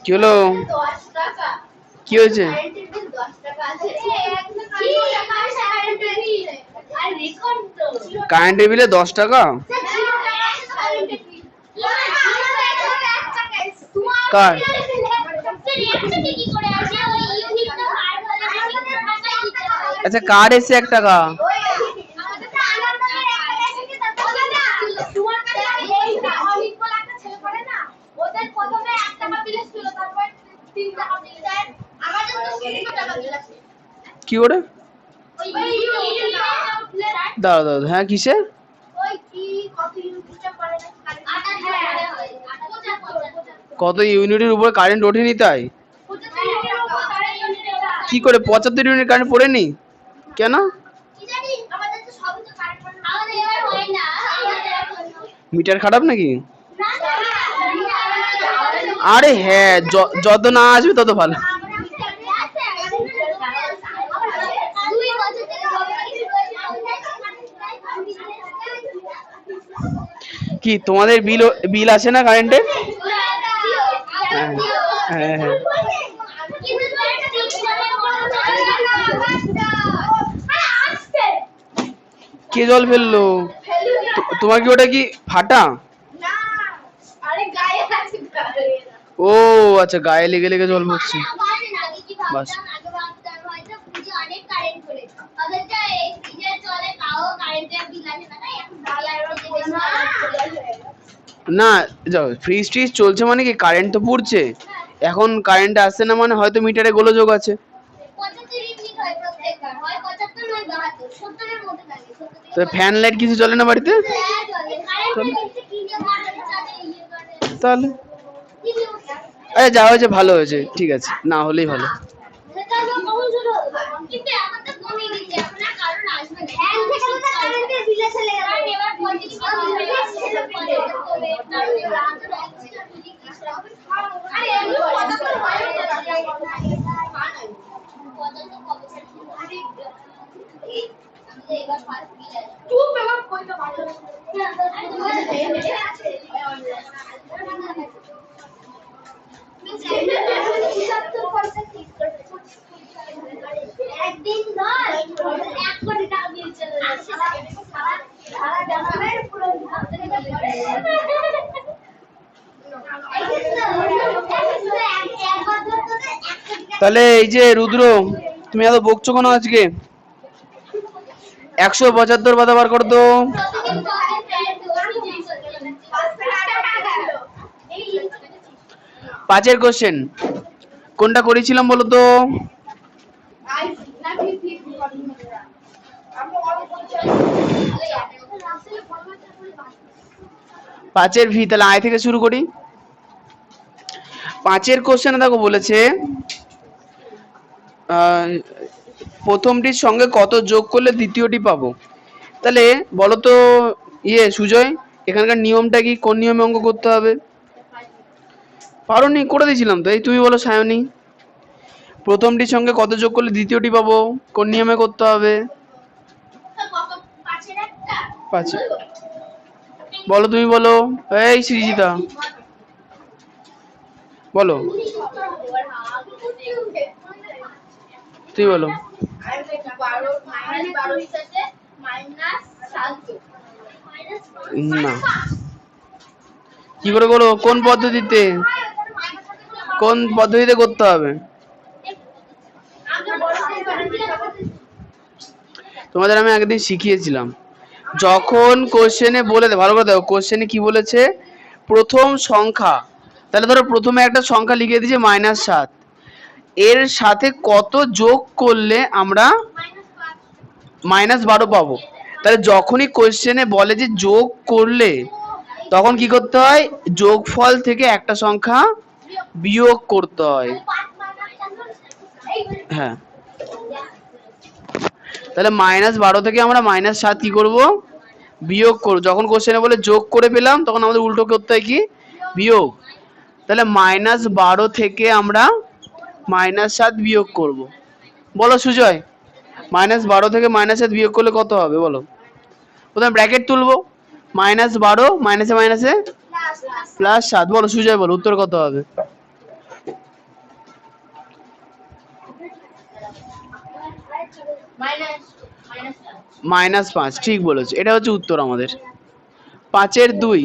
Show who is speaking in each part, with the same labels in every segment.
Speaker 1: কি হলো? কি হয়েছে? কারেন্টের বিলে 10 টাকা? কার? আচ্ছা, কার এসে 1 টাকা? কি করে? দাঁড়া দাঁড়া, হ্যাঁ কিসে? কত ইউনিটের উপর কারেন্ট ওঠেনি তাই? কি করে 75 ইউনিট কারেন্ট পড়েনি? কেন? মিটার খারাপ নাকি? আরে হ্যাঁ, যত না আসবে তত ভালো। কি তোমাদের বিল আছে না কারেন্টের? হ্যাঁ হ্যাঁ হ্যাঁ। কে জল ফেললো? তোমার কি ওটা কি ফাটা? ও আচ্ছা, গায়ে লেগে লেগে জল পড়ছে। বাস। না যাও, ফ্রিজ ট্রিজ চলছে মানে কি কারেন্ট তো পড়ছে। এখন কারেন্ট আসছে না মানে হয়তো মিটারে গোলযোগ আছে। তো ফ্যান লাইট কিছু চলে না বাড়িতে? তাহলে আরে যা হয়েছে ভালো হয়েছে, ঠিক আছে, না হলেই ভালো। তাহলে এই যে রুদ্র, তুমি এত বকছো কেন আজকে? 175 বাধা বার করো তো। 5-এর কোশ্চেন কোনটা করেছিলাম বলো তো? পাঁচের ভি, তাহলে আয় থেকে শুরু করি। 5-এর কোশ্চেনে দেখো বলেছে প্রথমটির সঙ্গে কত যোগ করলে দ্বিতীয়টি পাবো। তাহলে বলো তো সুজয়, এখানকার নিয়মটা কি? কোন নিয়মে অঙ্ক করতে হবে? পারোনি? করে দিয়েছিলাম তো। এই তুমি বলো সায়নী, প্রথমটির সঙ্গে কত যোগ করলে দ্বিতীয়টি পাবো, কোন নিয়মে করতে হবে? 5। বলো, তুমি বলো। এই সৃজিতা বলো, তুই বলো। না, কি করে বলো? কোন পদ্ধতিতে করতে হবে? তোমাদের আমি একদিন শিখিয়েছিলাম, যখন কোশ্চেনে বলে দে, ভালো করে দেখো কোশ্চেনে কি বলেছে, প্রথম সংখ্যা, তাহলে ধরো প্রথমে একটা সংখ্যা লিখে দিয়েছে -7, এর সাথে কত যোগ করলে আমরা -12 পাবো। তাহলে যখনই কোশ্চেনে বলে যে যোগ করলে, তখন কি করতে হয়? যোগফল থেকে একটা সংখ্যা বিয়োগ করতে হয়। হ্যাঁ, তাহলে -12 থেকে আমরা -7 কি করব? বিয়োগ করব। যখন কোশ্চেনে বলে যোগ করে পেলাম, তখন আমাদের উল্টো করতে হয় কি? বিয়োগ। তাহলে -12 থেকে আমরা -7 বিয়োগ করব। বলো সুজয়, -12 থেকে -7 বিয়োগ করলে কত হবে বলো? প্রথমে ব্র্যাকেট তুলবো, -12 মাইনাসে মাইনাসে +7। বলো সুজয়, বলো উত্তর কত হবে? -5, ঠিক বলেছো, এটা হচ্ছে উত্তর আমাদের 5-এর 2।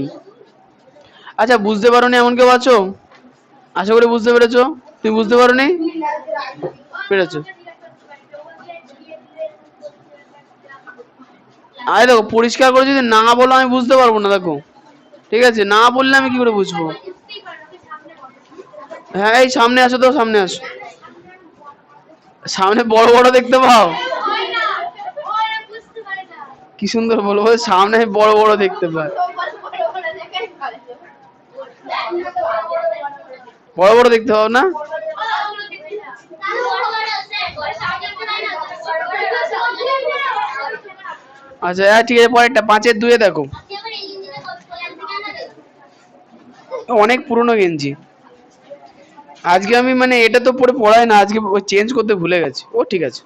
Speaker 1: আচ্ছা বুঝতে পারোনি এমন কেউ আছো? আশা করি বুঝতে পেরেছো। তুমি বুঝতে পারোনি? পেরেছো? আরে দেখো পরিষ্কার করে যদি না বলো আমি বুঝতে পারবো না, দেখো ঠিক আছে, না বললে আমি কি করে বুঝবো? হ্যাঁ এই সামনে আসো তো, সামনে আসো, সামনে বড় বড় দেখতে পাও? কি সুন্দর বলবো, সামনে বড় বড় দেখতে পাই। বড় বড় দেখতে পাও না? আচ্ছা হ্যাঁ ঠিক আছে, পরেরটা 5-এর 2 দেখো। অনেক পুরনো গেঞ্জি। আজকে আমি মানে এটা তো পরে পড়াই না, আজকে চেঞ্জ করতে ভুলে গেছি। ও ঠিক আছে।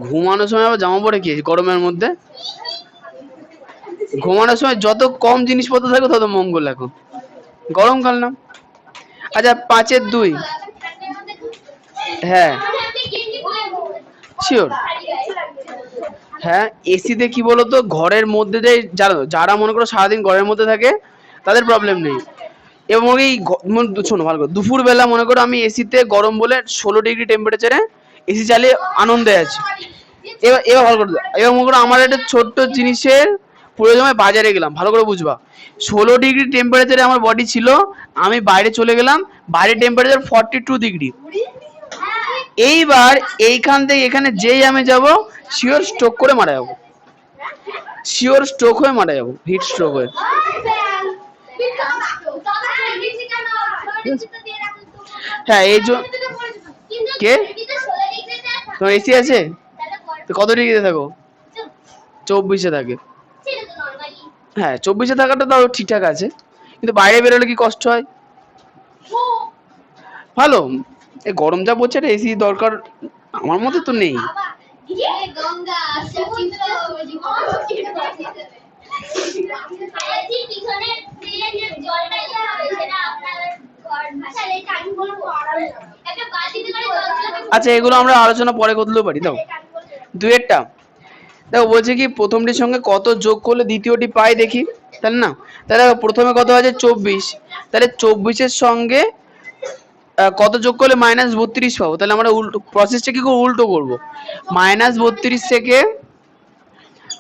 Speaker 1: ঘুমানোর সময় আবার জামা পরে কি গরমের মধ্যে? ঘুমানোর সময় যত কম জিনিসপত্র থাকে তত মঙ্গল এখন, গরমকাল না। আচ্ছা 5-এর 2। হ্যাঁ শিওর। হ্যাঁ এসিতে কি বলতো, ঘরের মধ্যে যে যারা মনে করো সারাদিন ঘরের মধ্যে থাকে তাদের প্রবলেম নেই। এবং এই শোনো ভালো করে, দুপুর বেলা মনে করো আমি এসিতে গরম বলে 16 ডিগ্রি টেম্পারেচারে এসি চালিয়ে আনন্দে আছি। এবার এবার ভালো করে, এবার মনে করো আমার একটা ছোট্ট জিনিসের প্রয়োজন, আমি বাজারে গেলাম, ভালো করে বুঝবা, 16 ডিগ্রি টেম্পারেচারে আমার বডি ছিল, আমি বাইরে চলে গেলাম, বাইরে টেম্পারেচার 42 ডিগ্রি। এইবার এইখান থেকে এখানে যেই আমি যাব, শিওর স্ট্রোক করে মারা যাবো, শিওর স্ট্রোক হয়ে মারা যাবো, হিট স্ট্রোক হয়ে। হ্যাঁ এই জন্য। কে তোমার এসি আছে? তো কত ডিগ্রিতে থাকো? 24-এ থাকে। হ্যাঁ 24-এ থাকাটা তাও ঠিকঠাক আছে, কিন্তু বাইরে বেরোলে কি কষ্ট হয়। ভালো, এই গরম যা পড়ছে এটা এসি দরকার আমার মতে তো নেই। আচ্ছা এগুলো আমরা আলোচনা পরে করতেও পারি। দাও 2-এরটা দেখো, বলছে কি প্রথমটির সঙ্গে কত যোগ করলে দ্বিতীয়টি পাই দেখি, তাহলে না, তাহলে প্রথমে কত আছে 24, তাহলে 24-এর সঙ্গে কত যোগ করলে -32 পাবো, তাহলে আমরা উল্টো প্রসেসটা কি করবো, উল্টো করবো, -32 থেকে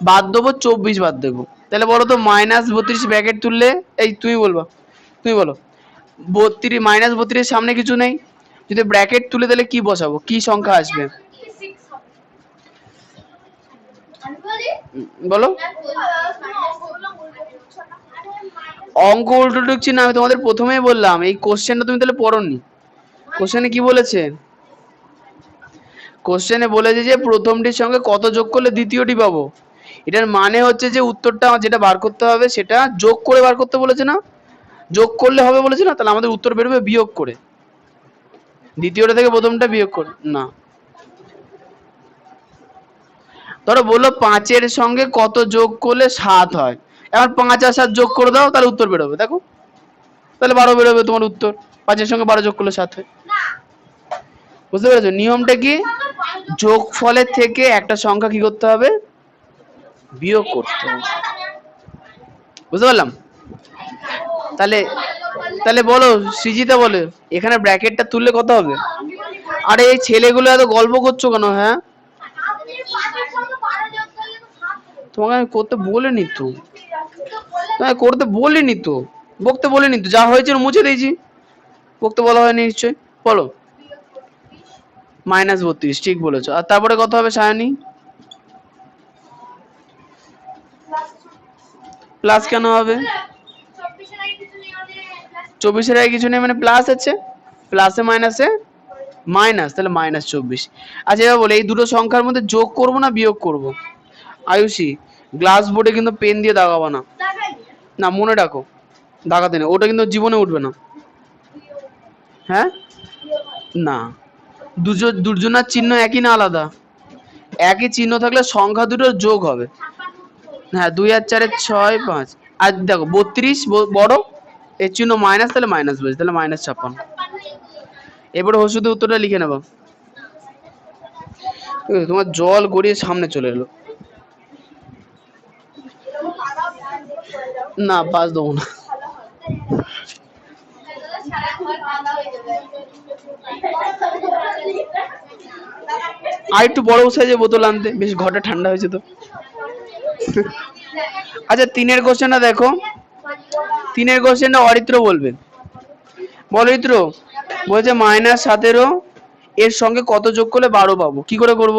Speaker 1: বাদ দেবো 24 বাদ দেবো, তাহলে বলো তো -32 ব্র্যাকেট তুললে, এই তুমি বলবা, তুমি বলো, 32 সামনে কিছু নেই, যদি ব্র্যাকেট তুলে তাহলে কি বসাবো, কি সংখ্যা আসবে বলো? অঙ্ক উল্টো ঢুকছি না, আমি তোমাদের প্রথমেই বললাম এই কোশ্চেনটা তুমি তাহলে পড়োনি। কোশ্চেনে কি বলেছে? কোশ্চেনে বলেছে যে প্রথমটির সঙ্গে কত যোগ করলে দ্বিতীয়টি পাবো, এটার মানে হচ্ছে যে উত্তরটা যেটা বার করতে হবে সেটা যোগ করে বার করতে বলেছে না, যোগ করলে হবে বলেছে না, তাহলে আমাদের উত্তর বেরোবে বিয়োগ করে, দ্বিতীয়টা থেকে প্রথমটা বিয়োগ করে না। ধরো বললো 5-এর সঙ্গে কত যোগ করলে 7 হয়, এবার 5 আর 7 যোগ করে দাও, তাহলে উত্তর বেরোবে, দেখো তাহলে 12 বেরোবে তোমার উত্তর, 5-এর সঙ্গে 12 যোগ করলে 7 হয়। বুঝতে পেরেছো নিয়মটা কি? যোগফলের থেকে একটা সংখ্যা কি করতে হবে, বিয়োগ করতে হবে। বুঝতে পারলাম? তাহলে তাহলে বলো সৃজিতা, বলে এখানে ব্র্যাকেটটা তুললে কত হবে? আরে এই ছেলেগুলো এত গল্প করছো কেন? হ্যাঁ তোমাকে আমি করতে বলিনি তো, তোমাকে করতে বলিনি তো, বকতে বলিনি তো, যা হয়েছে মুছে দিয়েছি, বকতে বলা হয়নি নিশ্চয়ই। বলো -32, ঠিক বলেছো। আর তারপরে কত হবে সায়নী? প্লাস কেন হবে? 24-এর আগে কিছু নেই মানে প্লাস আছে, প্লাসে মাইনাসে মাইনাস, তাহলে -24। আচ্ছা এবার বলে এই দুটো সংখ্যার মধ্যে যোগ করব না বিয়োগ করব? আয়ুষী গ্লাস বোর্ডে কিন্তু পেন দিয়ে দাগাবো না, না মনে রাখো, দাগাতে নেই, ওটা কিন্তু জীবনে উঠবে না। হ্যাঁ না, দুজনার চিহ্ন একই না আলাদা? একই চিহ্ন থাকলে সংখ্যা দুটোর যোগ হবে। হ্যাঁ 2 আর 4 6 5, আর দেখো 32 বড়, এর চিহ্ন মাইনাস, তাহলে মাইনাস বসে, তাহলে -56। এবারে শুধু উত্তরটা লিখে নেবো। তোমার জল গড়িয়ে সামনে চলে এলো। না পাস দেবো না। আর একটু বড় সাইজের বোতল আনতে, বেশ ঘরটা ঠান্ডা হয়েছে তো। আচ্ছা 3-এর কোশ্চেনটা দেখো, 3-এর কোশ্চেনটা অরিত্র বলবে। বল অরিত্র, বলছে -17 এর সঙ্গে কত যোগ করলে 12 পাবো, কি করে করব?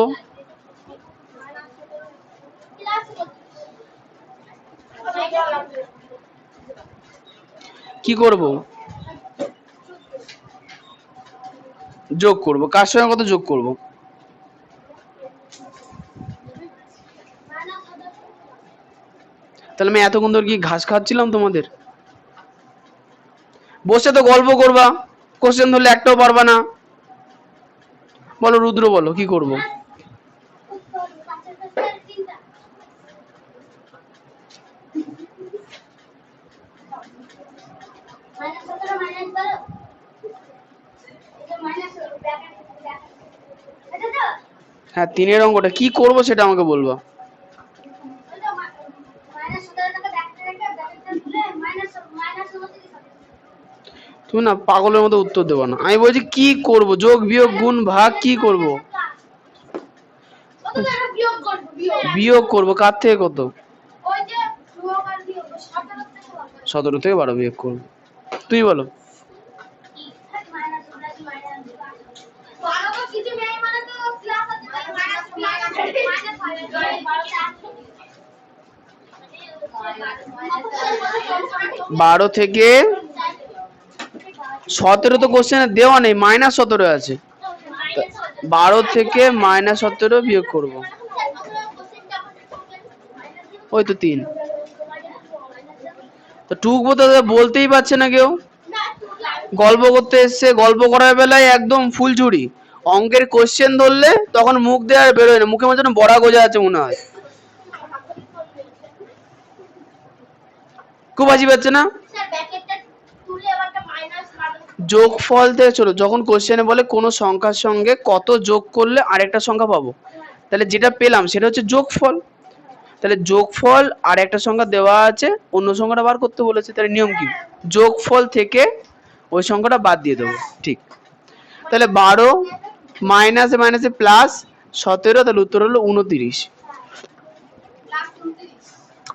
Speaker 1: কি করব? যোগ করব। কার সঙ্গে কত যোগ করব? তাহলে আমি এতক্ষণ ধরে কি ঘাস খাচ্ছিলাম তোমাদের? বসে তো গল্প করবা, কোশ্চেন ধরলে একটাও পারবা না। বলো রুদ্র, বলো কি করব? হ্যাঁ 3-এর অঙ্কটা কি করব সেটা আমাকে বলবা। তুমি না পাগলের মতো উত্তর দেবো না, আমি বলছি কি করব, যোগ বিয়োগ গুণ ভাগ কি করব? বিয়োগ করব। কার থেকে কত? 17 থেকে 12 বিয়োগ করব। তুই বলো। বারো থেকে 17 তো কোশ্চেনে দেওয়া নেই, -17 আছে। 12 থেকে -17 বিয়োগ করব। ওই তো 3। তো টুকবো তো বলতেই পারছে না কেউ। গল্প করতে এসছে, গল্প করার বেলায় একদম ফুলঝুরি। অঙ্কের কোশ্চেন ধরলে তখন মুখ দিয়ে আর বেরোয় না, মুখে মধ্যে যেন বড়া গোজা আছে মনে হয়। খুব হাসি পাচ্ছে না? যোগফল থেকে চলো, যখন কোশ্চেনে বলে কোন সংখ্যার সঙ্গে কত যোগ করলে আরেকটা সংখ্যা পাবো, তাহলে যেটা পেলাম সেটা হচ্ছে যোগফল। তাহলে যোগফল আর একটা সংখ্যা দেওয়া আছে, অন্য সংখ্যাটা বার করতে বলেছে, তাহলে নিয়ম কি? যোগফল থেকে ওই সংখ্যাটা বাদ দিয়ে দেবো। ঠিক। তাহলে 12 মাইনাসে মাইনাসে প্লাস 17, তাহলে উত্তর হলো 29।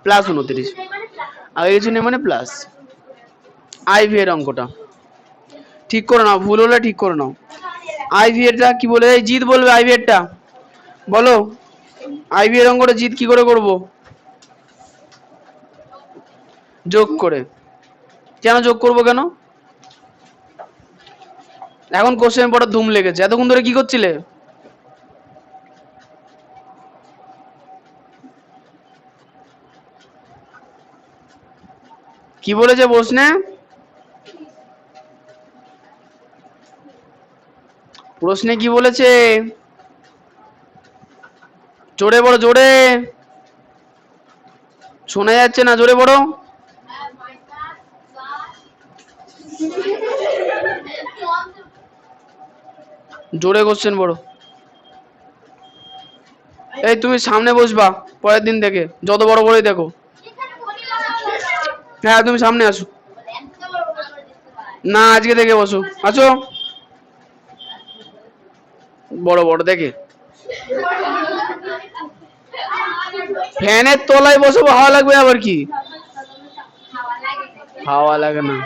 Speaker 1: প্লাস 29, আগে কিছু নেই মানে প্লাস। আইভি এর অঙ্কটা ঠিক করে নাও, ভুল হলে ঠিক করে নাও। আইভি এরটা কি বলে? জিৎ বলবে আইভি এরটা, বলো আইভি এর অঙ্কটা জিৎ কি করে করব? যোগ করে। কেন যোগ করব কেন? এখন কোশ্চেন পড়া ধুম লেগেছে, এতক্ষণ ধরে কি করছিলে? কি বলেছে প্রশ্নে? প্রশ্নে কি বলেছে? জোরে বড়, জোরে শোনা যাচ্ছে না, জোরে বড়। জোরে কোশ্চেন বড়। এই তুমি সামনে বসবা পরের দিন থেকে, যত বড় বড়ই দেখো। হ্যাঁ তুমি সামনে আসো। না আজকে থেকে বসো, আসো বড় বড় দেখে। ফ্যানের তলায় বসবো, হাওয়া লাগবে আবার কি? হাওয়া লাগে না।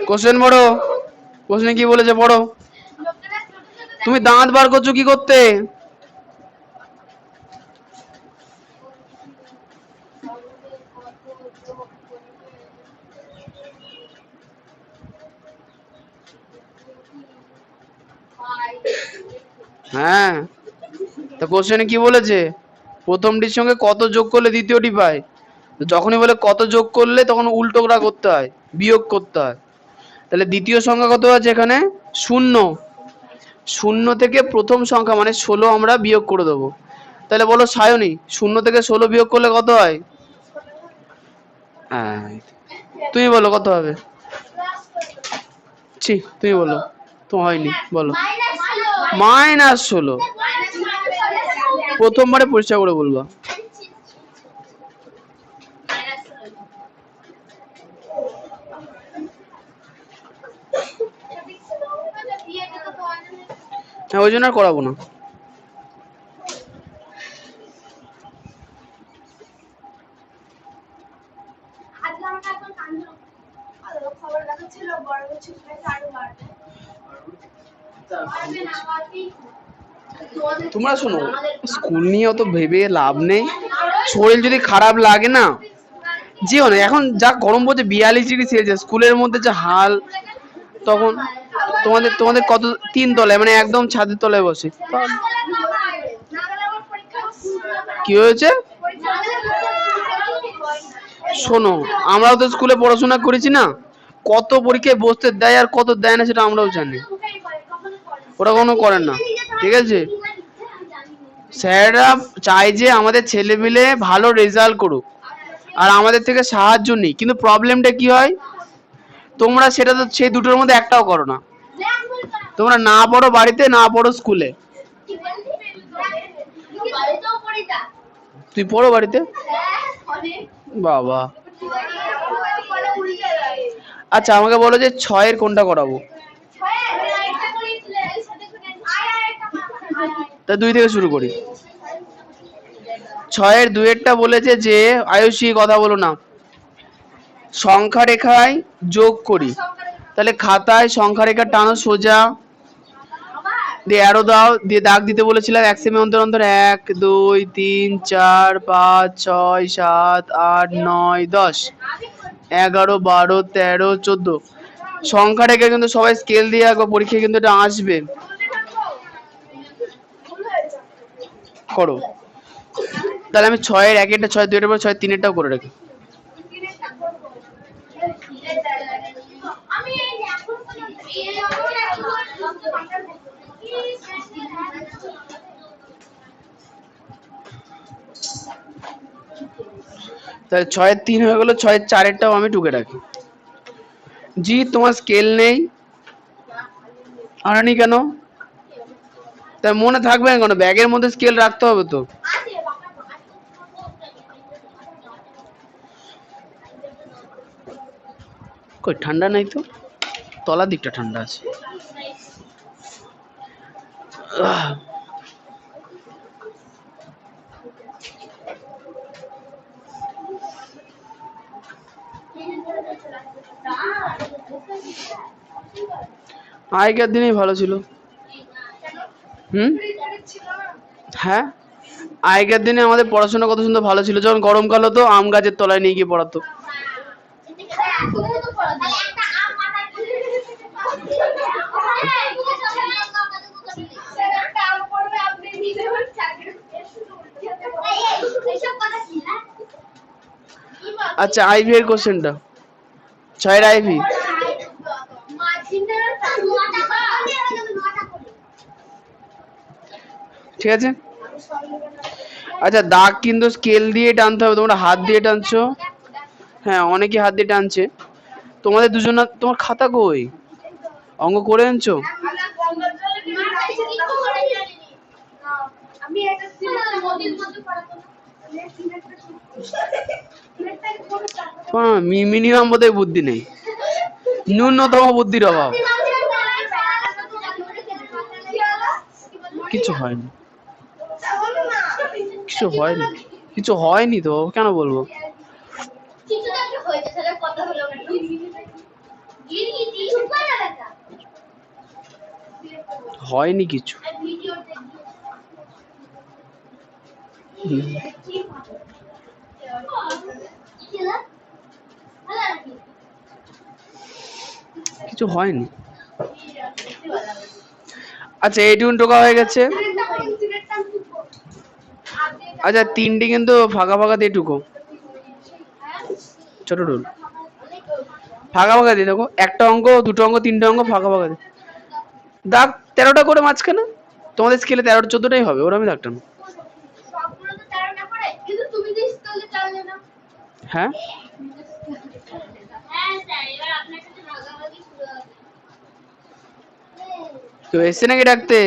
Speaker 1: কোশ্চেন বড়, কোশ্চেন কি বলেছে বড়। তুমি দাঁত বার করছো কি করতে? হ্যাঁ তো কোশ্চেনে কি বলেছে? প্রথমটির সঙ্গে কত যোগ করলে দ্বিতীয়টি পায়। যখনই বলে কত যোগ করলে তখন উল্টোটা করতে হয়, বিয়োগ করতে হয়। তাহলে দ্বিতীয় সংখ্যা কত আছে এখানে? 0। 0 থেকে প্রথম সংখ্যা মানে 16 আমরা বিয়োগ করে দেবো। তাহলে বলো সায়নী, 0 থেকে 16 বিয়োগ করলে কত হয়? হ্যাঁ, তুমি বলো কত হবে? তুমি বলো, তো হয়নি, বলো। -16। প্রথমবারে পরিষ্কার করে বলবা। হ্যাঁ, ওই জন্য আর করাবো না। তোমরা শোনো, স্কুল নিয়ে অত ভেবে লাভ নেই। শরীর যদি খারাপ লাগে না, যেও না। এখন যা গরম পড়ছে, 42°C, স্কুলের মধ্যে যে হাল, তখন তোমাদের কত, 3 তলায়, মানে একদম ছাদের তলায় বসে। কি হয়েছে? শোনো, আমরাও তো স্কুলে পড়াশোনা করেছি না, কত পরীক্ষায় বসতে দেয় আর কত দেয় না সেটা আমরাও জানি। ওরা কোনো করেন না, ঠিক আছে? স্যাররা চায় যে আমাদের ছেলে মেলে ভালো রেজাল্ট করুক আর আমাদের থেকে সাহায্য নেই, কিন্তু প্রবলেমটা কি হয়, তোমরা সেটা তো সেই দুটোর মধ্যে একটাও করো না। তোমরা না পড়ো বাড়িতে, না পড়ো স্কুলে। তুই পড়ো বাড়িতে? বাবা। আচ্ছা, আমাকে বলো যে 6-এর কোনটা করাবো? তা 2 থেকে শুরু করি। 6-এর 2-এরটা বলেছে যে, আয়ুষী কথা বলো না, সংখ্যা রেখায় যোগ করি। তাহলে খাতায় সংখ্যা রেখা টানো সোজা, দিয়ে অ্যারো দাও, দিয়ে দাগ দিতে বলেছিলাম 1 সেমি অন্তর অন্তর। 1 2 3 4 5 6 7 8 9 10 11 12 13 14। সংখ্যা রেখে কিন্তু সবাই স্কেল দিয়ে আঁকো, পরীক্ষায় কিন্তু এটা আসবে। করো। তাহলে আমি 6-এর 1-এরটা, 6-এর 2-এর পর 6-এর 3-এরটাও করে রাখি। তাহলে 6-এর 3 হয়ে গেল, 6-এর 4-এরটাও আমি টুকে রাখি। জি, তোমার স্কেল নেই? আনানি কেন? তাই মনে থাকবে না কেন? ব্যাগের মধ্যে স্কেল রাখতে হবে তো। কই ঠান্ডা নাই তো, তলার দিকটা ঠান্ডা আছে। আগেকার দিনেই ভালো ছিল। হ্যাঁ, আগেকার দিনে আমাদের পড়াশোনা কত সুন্দর ভালো ছিল। যখন গরমকাল হতো, আম গাছের তলায় নিয়ে গিয়ে পড়াতো। আচ্ছা, আইভি এর কোশ্চেনটা, 6-এর আইভি। ঠিক আছে। আচ্ছা, দাগ কিন্তু স্কেল দিয়ে টানতে হবে, তোমরা হাত দিয়ে টানছো। হ্যাঁ, অনেকে হাত দিয়ে টানছে। তোমাদের দুজনের, তোমার খাতা কই? অঙ্ক করে আনছো? মিনিমাম বোধহয় বুদ্ধি নেই, ন্যূনতম বুদ্ধির অভাব। কিছু হয়নি, কিছু হয়নি, কিছু হয়নি তো কেন বলবো? হয়নি কিছু। কিছু হয়নি। আচ্ছা, এইটুকুন টোকা হয়ে গেছে। আচ্ছা, 3টে কিন্তু ফাঁকা ফাঁকা দিয়ে টুকো, ছোট টুল ফাঁকা ফাঁকা দিয়ে দেখো। একটা অঙ্ক, দুটো অঙ্ক, 3টে অঙ্ক ফাঁকা ফাঁকা দিয়ে দাগ 13টা করে মাঝখানে। তোমাদের স্কেলে 13 14টাই হবে, ওর আমি দাগটা না। হ্যাঁ কেউ এসছে নাকি ডাকতে?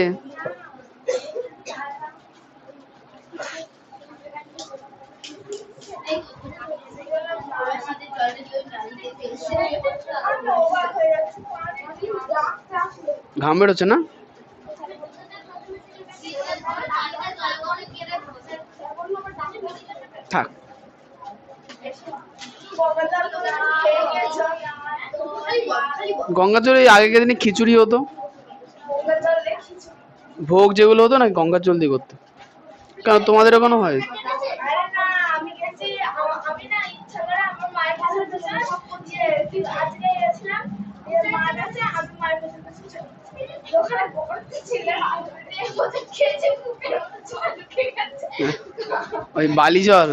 Speaker 1: ঘাম বেরোচ্ছে না? থাক। গঙ্গা জল আগেকার দিনে খিচুড়ি হতো, ভোগ যেগুলো হতো না গঙ্গার জল দিয়ে করতো। কেন তোমাদের ওখানে হয়? ওই বালি জল।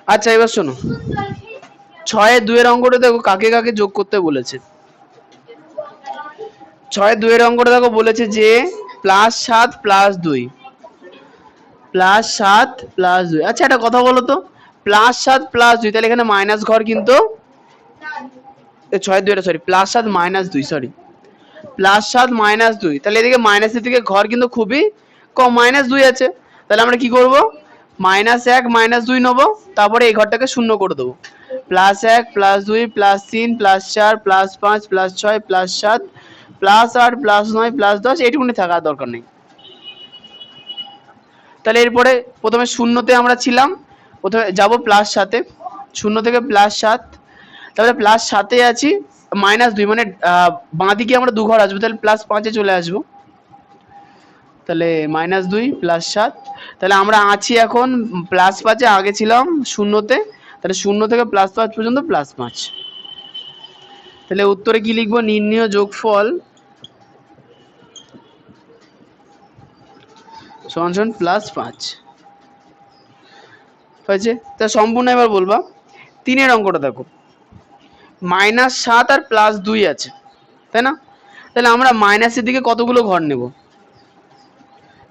Speaker 1: আচ্ছা এবার শোনো, 6-2 অঙ্কটা দেখো কাকে কাকে যোগ করতে বলেছে। 6-2 অঙ্কটা দেখো বলেছে যে +7 +2 +7 +2। আচ্ছা একটা কথা বলো তো, +7 +2 তাহলে এখানে মাইনাস ঘর কিন্তু 6-2 সরি +7 -2 সরি +7 -2 তাহলে এদিকে মাইনাসের দিকে ঘর কিন্তু খুবই কম, -2 আছে। তাহলে আমরা কি করব, -1 -2 নেব, তারপরে এই ঘরটাকে শূন্য করে দেবো। +1 +2 +3 +4 +5 +6 +7 +8 +9 +10 এইটুকুনি থাকার দরকার নেই। তাহলে এরপরে প্রথমে শূন্যতে আমরা ছিলাম, প্রথমে যাব +7-এ, শূন্য থেকে +7, তারপরে +7-এ আছি, -2 মানে বাঁ দিকে আমরা দু ঘর আসবো, তাহলে +5-এ চলে আসবো। তাহলে -2 +7, তাহলে আমরা আছি এখন +5-এ, আগে ছিলাম শূন্যতে, তাহলে শূন্য থেকে +5 পর্যন্ত +5। তাহলে উত্তরে কি লিখবো, নির্ণেয় যোগফল সমান +5 হয়েছে। তা সম্পূর্ণ এবার বলবা। 3 অঙ্কটা দেখো, -7 আর +2 আছে, তাই না? তাহলে আমরা মাইনাসের দিকে কতগুলো ঘর নেব,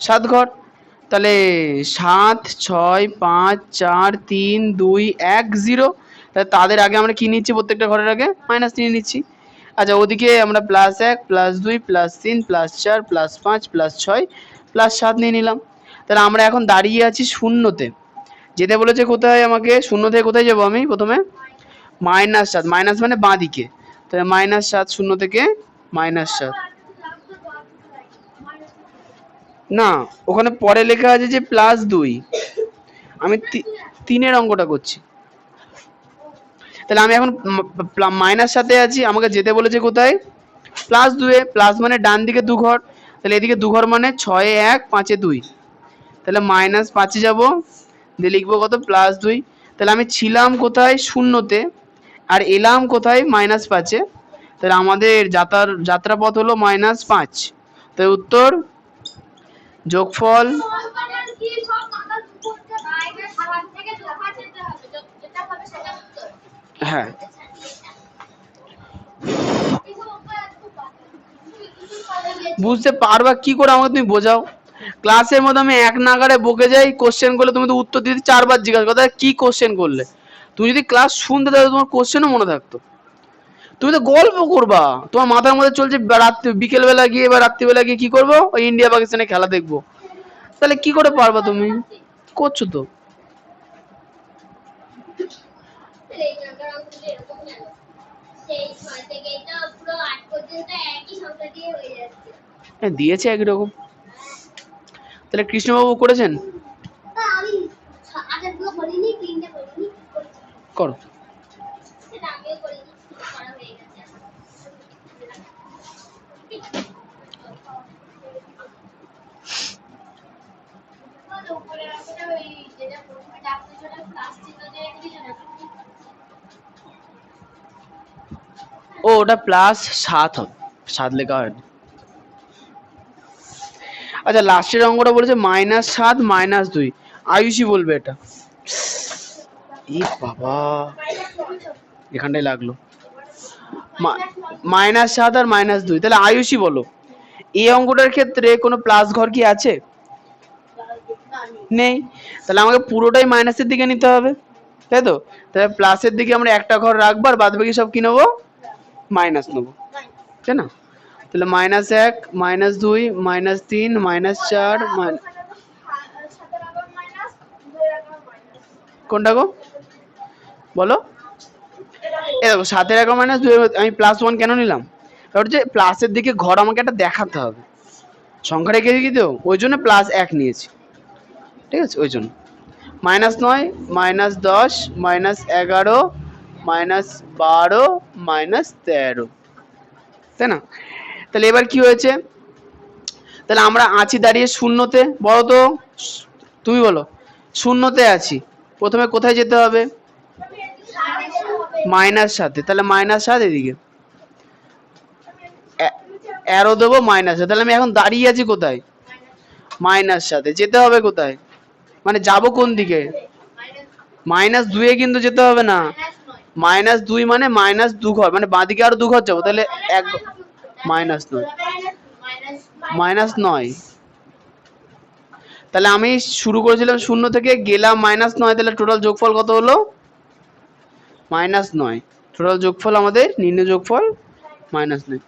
Speaker 1: 7 ঘর। তাহলে 7 6 5 4 3 2 1 0, তাহলে তাদের আগে আমরা কি নিচ্ছি, প্রত্যেকটা ঘরের আগে মাইনাস নিয়ে নিচ্ছি। আচ্ছা ওদিকে আমরা +1 +2 +3 +4 +5 +6 +7 নিয়ে নিলাম। তাহলে আমরা এখন দাঁড়িয়ে আছি শূন্যতে, যেতে বলেছে কোথায় আমাকে, শূন্য থেকে কোথায় যাবো আমি, প্রথমে -7, মাইনাস মানে বাঁ দিকে, তাহলে -7 শূন্য থেকে -7। না ওখানে পরে লেখা আছে যে +2, আমি 3 অঙ্কটা করছি। তাহলে আমি এখন -7-এ আছি, আমাকে যেতে বলেছে কোথায়, +2-এ, প্লাস মানে ডান দিকে দু ঘর, তাহলে এদিকে দু ঘর মানে 6-এ 1 5-এ 2, তাহলে -5-এ যাবো, দিয়ে লিখবো কত, +2। তাহলে আমি ছিলাম কোথায়, শূন্যতে, আর এলাম কোথায়, -5-এ, তাহলে আমাদের যাত্রাপথ হলো -5। তাই উত্তর যোগফল হ্যাঁ। বুঝতে পারবা কি করে আমাকে তুমি বোঝাও, ক্লাসের মধ্যে আমি এক নাগাড়ে বকে যাই, কোশ্চেন করলে তুমি তো উত্তর দিতে 4 বার জিজ্ঞাসা করো, কি কোশ্চেন করলে। তুমি যদি ক্লাস শুনতে তাহলে তোমার কোশ্চেনও মনে থাকতো। তুমি তো গল্প করবা, তোমার মাথার মধ্যে চলছে রাত্রি বিকেল বেলা গিয়ে বা রাত্রিবেলা গিয়ে কি করবো, ওই ইন্ডিয়া পাকিস্তানের খেলা দেখবো। তাহলে কি করে পারবা, তুমি করছো তো। হ্যাঁ দিয়েছে একই রকম। তাহলে কৃষ্ণবাবু করেছেন, করো। ও ওটা +7 হবে, 7 লেখা হয়নি। আচ্ছা লাস্টের অঙ্কটা বলেছে -7 -2, আয়ুষই বলবে এটা। বাবা এখানটাই লাগলো, -7 আর -2, তাহলে আয়ুষই বলো। এই অঙ্কটার ক্ষেত্রে কোনো প্লাস ঘর কি আছে, নেই, তাহলে আমাকে পুরোটাই মাইনাসের দিকে নিতে হবে, তাই তো? তাহলে প্লাসের দিকে আমরা একটা ঘর রাখবো আর বাদ বাকি সব কি নেবো, মাইনাস নেবো, তাই না? তাহলে -1, -2, -3, -4 কোনটা গো বলো? এ দেখো 7 এর -2 আমি +1 কেন নিলাম? কারণ হচ্ছে প্লাসের দিকে ঘর আমাকে একটা দেখাতে হবে, সংখ্যা রেখে দিই তো, ওই জন্য +1 নিয়েছি, ঠিক আছে? ওই জন্য -9, -10, -11, -12, -13, তাই না? তাহলে এবার কি হয়েছে, তাহলে আমরা আছি দাঁড়িয়ে শূন্যতে, বলো তো তুমি বলো, শূন্যতে আছি, প্রথমে কোথায় যেতে হবে, -7, তাহলে -7 এদিকে অ্যারো দেবো -7, তাহলে আমি এখন দাঁড়িয়ে আছি কোথায়, -7, যেতে হবে কোথায়, মানে যাব কোন দিকে, -2 কিন্তু যেতে হবে না, -2 মানে -2 ঘর, মানে বাঁদিকে আরো 2 ঘর যাবো, তাহলে এক -9, তাহলে আমি শুরু করেছিলাম 0 থেকে, গেলাম -9, তাহলে টোটাল যোগফল কত হলো, -9, টোটাল যোগফল আমাদের নির্ণয় যোগফল -9।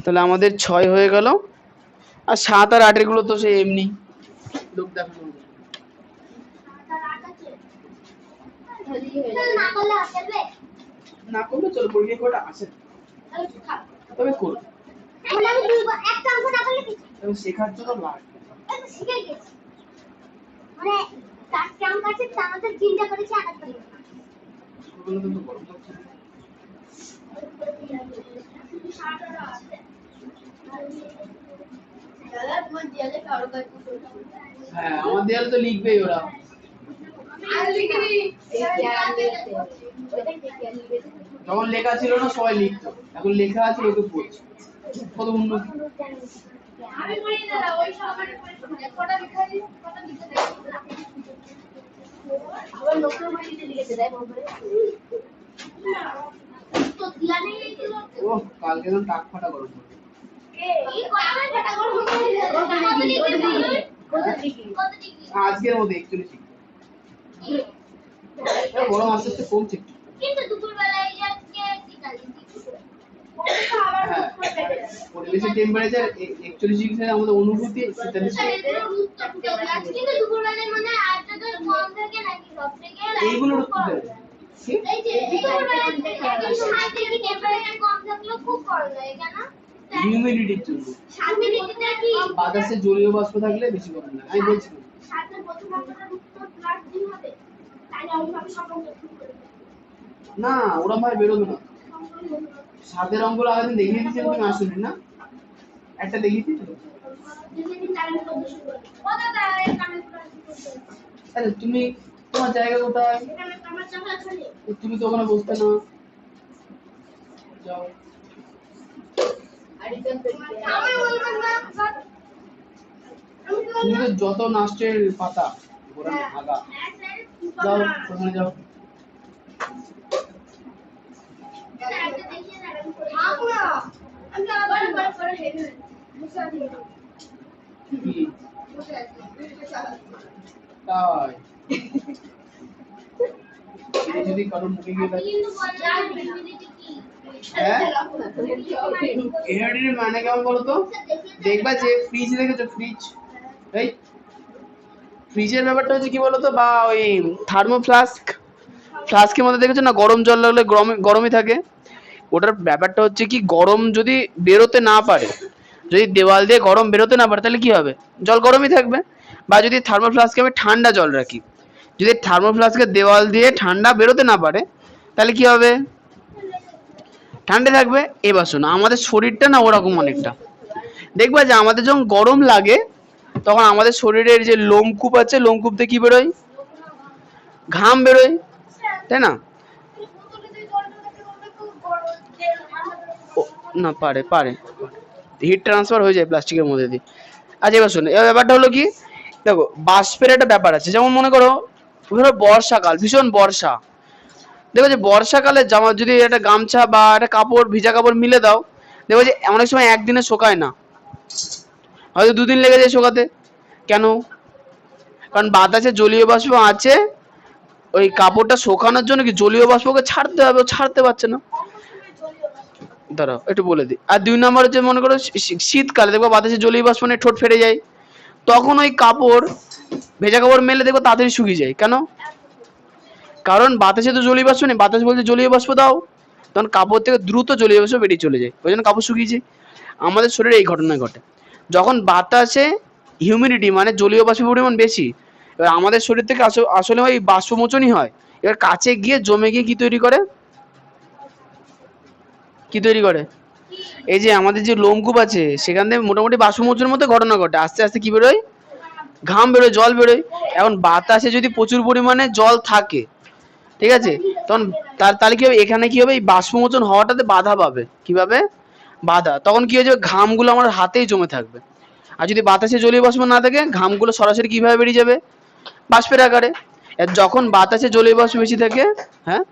Speaker 1: তাহলে আমাদের 6 হয়ে গেল, আর 7 আর 8 গুলো তো সেই এমনি লোক দেখানো, না করলে চলো পরীক্ষা কটা আছে তবে করো, তবে শেখার জন্য লাগবে, শিখে গেছি মানে 4টা অঙ্ক আছে, তার মধ্যে 3টা করেছি, আরেকটা ওগুলো কিন্তু গরম লাগছে, হ্যাঁ আমার দেয়ালে তো লিখবেই ওরা, যখন লেখা ছিল না সবাই লিখতো, এখন লেখা আছে লোকে পড়ছে, কত উন্নতি। আমি বলি দাদা ওই সবার কটা লেখা আছে, কটা লিখতে দেয়, আবার লোকের বাড়ি দিতে লিখতে দেয় বলবে তো দিয়া নেই ছিল, ও কালকে তো টাক ফাটা গরম পড়বে, এই কটা ফাটা গরম পড়বে, কত ডিগ্রি আজকের মধ্যে 41 ডিগ্রি, গরম আস্তে আস্তে কমছে, কিন্তু দুপুরবেলায় আজকে বিকালে পরিবেশের টেম্পারেচার 41 ডিগ্রি, আমাদের অনুভূতি 47, কিন্তু দুপুরবেলায় মানে আর্দ্রতা কম থাকে নাকি সব থেকে এইগুলো উঠতে এই যে দুপুরবেলায় একদম 60 ডিগ্রি টেম্পারেচার কম থাকলে খুব গরম লাগে কেন, হিউমিডিটির জন্য, হিউমিডিটিটা কি বাতাসে জলীয় বাষ্প থাকলে বেশি গরম লাগে, আমি বলছি সাথে প্রথম অঙ্কটা উত্তর প্লাস দিন হবে, তাহলে আমি সব অঙ্ক না ওরকম ভাবে বেরোবে না, সাতের অঙ্কগুলো আগের দিন দেখিয়ে দিয়েছি, তুমি আসলে না একটা দেখিয়ে দিয়েছি, আরে তুমি তোমার জায়গা কোথায়, তুমি তো ওখানে বসতে না, যাও তুমি তো যত নাস্টের পাতা গোড়া আগা, যাও ওখানে যাও, যদি কারোর মুখে গিয়ে মানে কেমন বলতো, দেখবা যে ফ্রিজ দেখেছো, ফ্রিজ এই ফ্রিজের ব্যাপারটা হচ্ছে কি বলতো, বা ওই থার্মো ফ্লাস্কের মধ্যে দেখেছো না, গরম জল লাগলে গরমই থাকে, ওটার ব্যাপারটা হচ্ছে কি, গরম যদি বেরোতে না পারে, যদি দেওয়াল দিয়ে গরম বেরোতে না পারে তাহলে কি হবে, জল গরমই থাকবে, বা যদি থার্মো ফ্লাস্কে আমি ঠান্ডা জল রাখি, যদি থার্মো ফ্লাস্কের দেওয়াল দিয়ে ঠান্ডা বেরোতে না পারে তাহলে কি হবে, ঠান্ডা থাকবে। এবার শোনো, আমাদের শরীরটা না ওরকম অনেকটা, দেখবা যে আমাদের যখন গরম লাগে তখন আমাদের শরীরের যে লোমকূপ আছে, লোমকূপ দিয়ে কি বেরোয়, ঘাম বেরোয়, তাই না? না পারে পারে হিট ট্রান্সফার হয়ে যায় প্লাস্টিকের মধ্যে দিয়ে। আচ্ছা এবার শোনো, এবার ব্যাপারটা হলো কি, দেখো বাষ্পের একটা ব্যাপার আছে, যেমন মনে করো ধরো বর্ষাকাল, ভীষণ বর্ষা, দেখো যে বর্ষাকালে জামা যদি একটা গামছা বা একটা কাপড়, ভিজা কাপড় মিলে দাও, দেখো যে অনেক সময় একদিনে শোকায় না, হয়তো দুদিন লেগে যায় শোকাতে। কেন? কারণ বাতাসে জলীয় বাষ্প আছে, ওই কাপড়টা শোকানোর জন্য কি জলীয় বাষ্পকে ছাড়তে হবে, ও ছাড়তে পারছে না। দাঁড়াও একটু বলে দিই। আর 2 নম্বর হচ্ছে, মনে করো শীতকালে দেখবো বাতাসে জলীয় বাষ্প নিয়ে ঠোঁট ফেটে যায়, তখন ওই কাপড়, ভেজা কাপড় মেলে দেখবো তাড়াতাড়ি শুকিয়ে যায়। কেন? কারণ বাতাসে তো জলীয় বাষ্প নেই, বাতাস বলছে জলীয় বাষ্প দাও, তখন কাপড় থেকে দ্রুত জলীয় বাষ্প বেরিয়ে চলে যায়, ওই জন্য কাপড় শুকিয়ে যায়। আমাদের শরীরে এই ঘটনা ঘটে যখন বাতাসে হিউমিডিটি মানে জলীয় বাষ্পের পরিমাণ বেশি, এবার আমাদের শরীর থেকে আসলে ওই বাষ্পমোচনই হয়, এবার কাছে গিয়ে জমে গিয়ে কি তৈরি করে, কি তৈরি করে, এই যে আমাদের যে লোমকূপ আছে সেখান থেকে মোটামুটি বাষ্পমোচনের মধ্যে ঘটনা ঘটে, আস্তে আস্তে কি বেরোয়, ঘাম বেরোয়, জল বেরোয়। এখন বাতাসে যদি প্রচুর পরিমাণে জল থাকে, ঠিক আছে, তখন তাহলে কি হবে, এখানে কি হবে, এই বাষ্পমোচন হওয়াটাতে বাধা পাবে, কিভাবে বাধা, তখন কি হয়ে যাবে, ঘামগুলো আমার হাতেই জমে থাকবে। আর যদি বাতাসে জলীয় বাষ্প না থাকে, ঘামগুলো সরাসরি কিভাবে বেরিয়ে যাবে, বাষ্পের আকারে। যখন বাতাসে জলীয় বাষ্প বেশি থাকে, হ্যাঁ,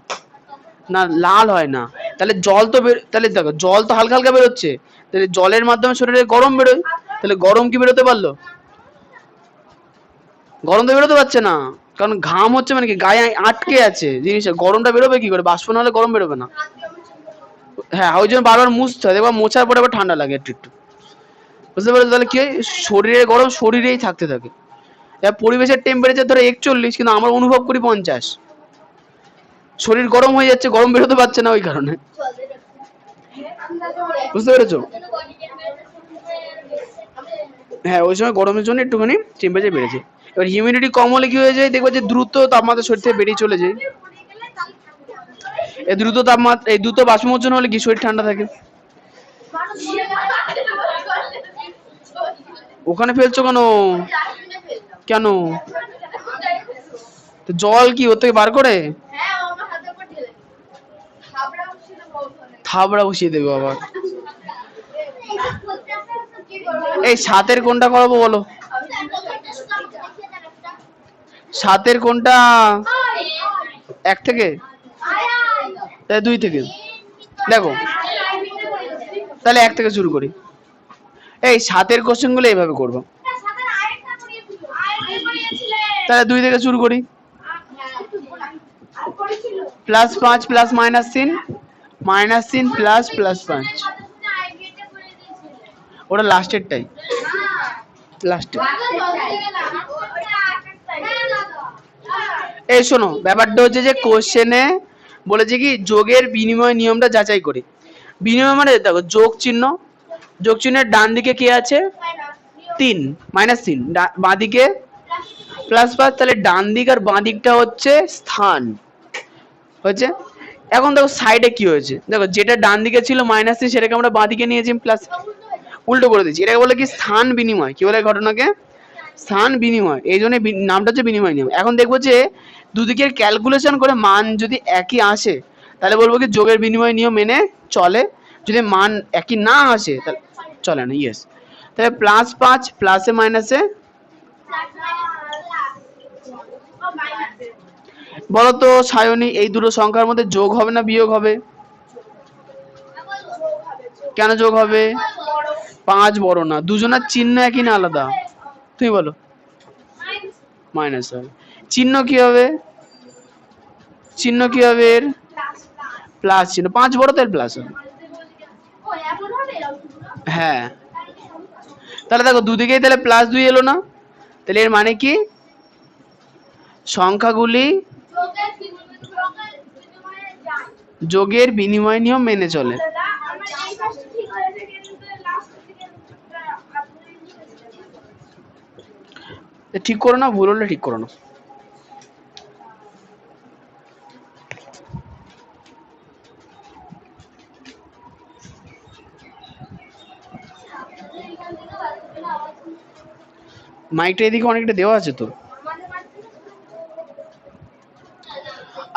Speaker 1: না লাল হয় না, তাহলে জল তো তাহলে দেখো জল তো হালকা হালকা বেরোচ্ছে, তাহলে জলের মাধ্যমে শরীরে গরম বেরোয়, তাহলে গরম কি বেরোতে পারলো, গরম তো বেরোতে পারছে না, কারণ ঘাম হচ্ছে মানে কি গায়ে আটকে আছে জিনিসটা, গরমটা বেরোবে কি করে, বাষ্প না হলে গরম বেরোবে না। হ্যাঁ, ওই জন্য বারবার মুছতে হয়, দেখবা মোছার পরে আবার ঠান্ডা লাগে একটু একটু, বুঝতে পারছো, তাহলে কি হয়, শরীরে গরম শরীরেই থাকতে থাকে। এবার পরিবেশের টেম্পারেচার ধরো 41, কিন্তু আমরা অনুভব করি 50, শরীর গরম হয়ে যাচ্ছে, গরম বেরোতে পারছে না ওই কারণে, বুঝতে পেরেছো? হ্যাঁ, ওই সময় গরমের জন্য একটুখানি টেম্পারেচার বেড়েছে। এবার হিউমিডিটি কম হলে কি হয়ে যায়, দেখবে যে দ্রুত তাপমাত্রা শরীর থেকে বেরিয়ে চলে যায়। এই দ্রুত তাপমাত্রা, এই দ্রুত বাষ্পমোচন হলে কি শরীর ঠান্ডা থাকে। ওখানে ফেলছো কেন, কেন, তো জল কি ওর থেকে বার করে থাবড়া বসিয়ে দেবে আবার। এই সাতের কোনটা করাবো বলো, সাতের কোনটা, 1 থেকে, 2 থেকে, দেখো তাহলে 1 থেকে শুরু করি। এই সাতের কোশ্চেন গুলো এইভাবে করবো, তাহলে 2 থেকে শুরু করি। +5 প্লাস -3, -3 প্লাস +5, ওটা লাস্টেরটাই, লাস্টে। এই শোনো, ব্যাপারটা হচ্ছে যে কোশ্চেনে বলেছে কি যোগের বিনিময় নিয়মটা যাচাই করি। বিনিময় মানে দেখো যোগ চিহ্ন, যোগ চিহ্নের ডান দিকে কি আছে, 3, -3, বাঁ দিকে +5, তাহলে ডান দিক আর বাঁ দিকটা হচ্ছে স্থান হচ্ছে। এখন দেখো সাইডে কি হয়েছে, দেখো যেটা ডান দিকে ছিল -3 সেটাকে আমরা বাঁ দিকে নিয়েছি প্লাস, উল্টো করে দিচ্ছি, এটাকে বলে কি স্থান বিনিময়, কি বলে ঘটনাকে, স্থান বিনিময়, এই জন্য নামটা হচ্ছে বিনিময় নিয়ম। এখন দেখবো যে দুদিকের ক্যালকুলেশন করে মান যদি একই আসে, তাহলে বলবো কি যোগের বিনিময় নিয়ম মেনে চলে, যদি মান একই না আসে তাহলে চলে না, ইয়েস। তাহলে +5 প্লাসে মাইনাসে, বলতো সায়নী, এই দুটো সংখ্যার মধ্যে যোগ হবে না বিয়োগ হবে, কেন যোগ হবে, 5 বড় না, দুজনের চিহ্ন একই না আলাদা, তুমি বলো, মাইনাস হবে, চিহ্ন কি হবে, চিহ্ন কি হবে এর, প্লাস চিহ্ন, 5 বড় তার প্লাস হবে, হ্যাঁ। তাহলে দেখো দুদিকেই তাহলে +2 এলো না, তাহলে এর মানে কি সংখ্যাগুলি যোগের বিনিময় নিয়ম মেনে চলে। ঠিক করো না, ভুল হলে ঠিক করো না। মাইকটা এদিকে অনেকটা দেওয়া আছে তো।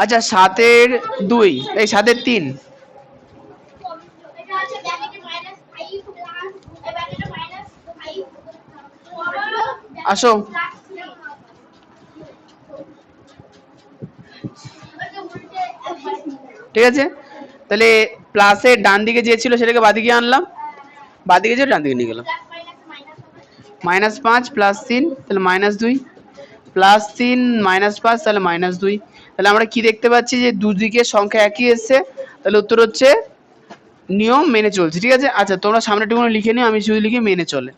Speaker 1: আচ্ছা 7-2, এই 7-3, আসো ঠিক আছে, তাহলে প্লাসের ডান দিকে যে ছিল সেটাকে বাদিকে আনলাম, বাদিকে যে ডান দিকে নিয়ে গেলাম। -5 + 3 তাহলে -2, +3 -5 তাহলে -2। তাহলে আমরা কি দেখতে পাচ্ছি যে দুদিকের সংখ্যা একই এসছে, তাহলে উত্তর হচ্ছে নিয়ম মেনে চলছে। ঠিক আছে, আচ্ছা তোমরা সামনেটুকু লিখে নিও, আমি শুধু লিখি মেনে চলে।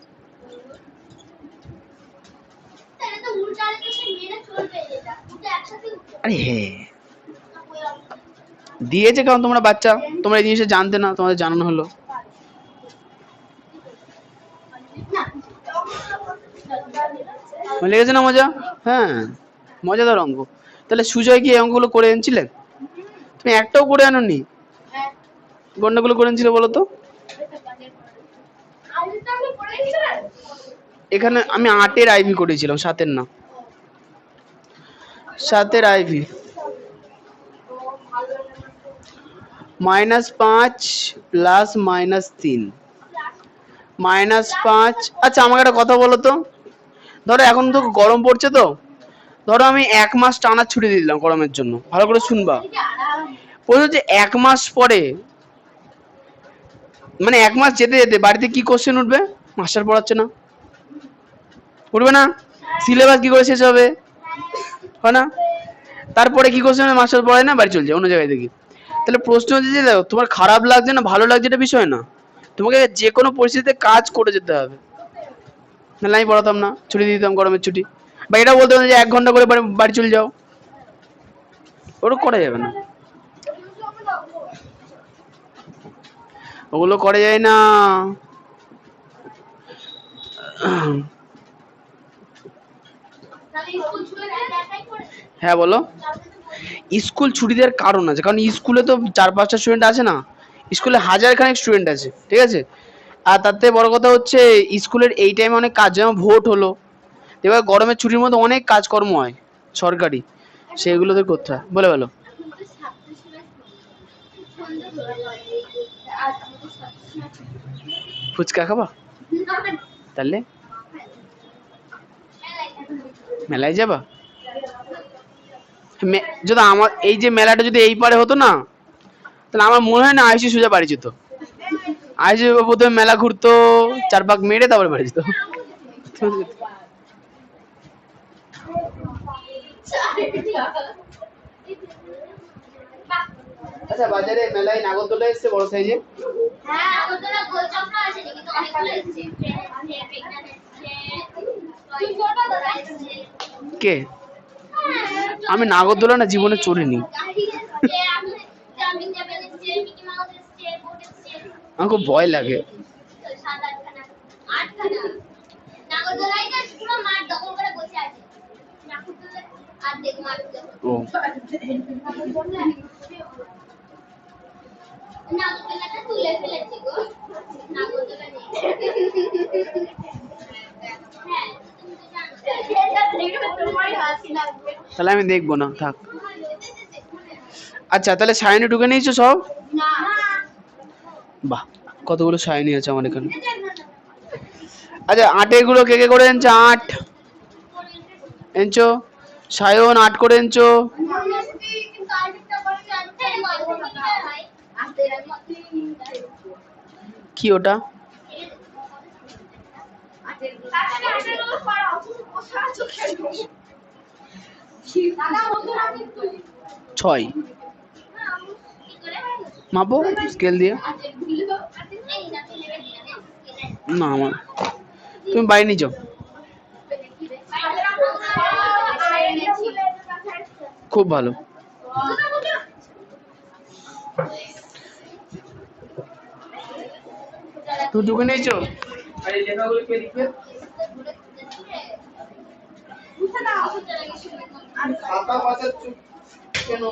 Speaker 1: আরে হ্যাঁ দিয়েছে, কারণ তোমরা বাচ্চা, তোমরা এই জিনিসটা জানতে না, তোমাদের জানানো হলো। লেগেছে না মজা? হ্যাঁ মজাদার অঙ্ক। তাহলে সুজয় কি এই অঙ্কগুলো করে এনেছিলে? তুমি একটাও করে আনোনি? গন্ডগুলো করে এনেছিলে বলো তো? এখানে আমি 8-এর আইভি করেছিলাম, 7-এর না। 7-এর আইভি -5 + -3 -5। আচ্ছা আমাকে একটা কথা বলো তো, ধরো এখন তো গরম পড়ছে, তো ধরো আমি 1 মাস টানা ছুটি দিয়ে দিলাম গরমের জন্য, ভালো করে শুনবা। বলছো যে 1 মাস পরে, মানে 1 মাস যেতে যেতে বাড়িতে কি কোশ্চেন উঠবে? মাস্টার পড়াচ্ছে না, উঠবে না? সিলেবাস কি করে শেষ হবে? হয় না? তারপরে কি কোশ্চেন? মাস্টার পড়ায় না, বাড়ি চলে যায় অন্য জায়গায় দেখি। তাহলে প্রশ্ন হচ্ছে যে দেখো, তোমার খারাপ লাগছে না ভালো লাগছে এটা বিষয় না, তোমাকে যে কোনো পরিস্থিতিতে কাজ করে যেতে হবে। নাহলে আমি পড়াতাম না, ছুটি দিয়ে দিতাম গরমের ছুটি, বা এটা বলতে হবে যে 1 ঘন্টা করে বাড়ি চলে যাও, ওটা করা যাবে না, ওগুলো করা যায় না। হ্যাঁ বলো। স্কুল ছুটি দেওয়ার কারণ আছে, কারণ স্কুলে তো 4-5টা স্টুডেন্ট আছে না, স্কুলে 1000 খানেক স্টুডেন্ট আছে, ঠিক আছে। আর তার থেকে বড় কথা হচ্ছে স্কুলের এই টাইমে অনেক কাজ, যেমন ভোট হলো, এবার গরমের ছুটির মধ্যে অনেক কাজকর্ম হয় সরকারি, সেগুলোতে করতে হয়। বলে বলো। ফুচকা খাবা? তাহলে মেলায় যাবা? যদি আমার এই যে মেলাটা যদি এই পারে হতো না, তাহলে আমার মনে হয় না আয়ুষি সোজা বাড়ি যেত। আয়ুষি প্রথমে মেলা ঘুরতো, 4 পাক মেরে তারপরে বাড়ি যেত। আচ্ছা বাজারে মেলায় নাগরদোলা এসছে বড় সাইজে? হ্যাঁ নাগরদোলা গোল চক্র আছে, কিন্তু অনেকগুলো এসছে। কে? আমি নাগরদোলা না জীবনে চড়িনি। আমার খুব ভয় লাগে। ও তাহলে আমি দেখবো না, থাক। আচ্ছা তাহলে সায়নি ঢুকে নিয়েছো সব? বাহ কতগুলো সায়নি আছে আমার এখানে। আচ্ছা 8 গুলো কে কে করে এনেছো? 8 এনেছো? সায়ন 8 করে এনেছো? কি ওটা? ছয় মাপো স্কেল দিয়ে। না আমার, তুমি বাইরে নিয়ে যাও। খুব ভালো। তুই ঢুকে নিয়েছো? আর এই লেখাগুলো কে লিখবে? খাতা বাঁচাচ্ছ কেন?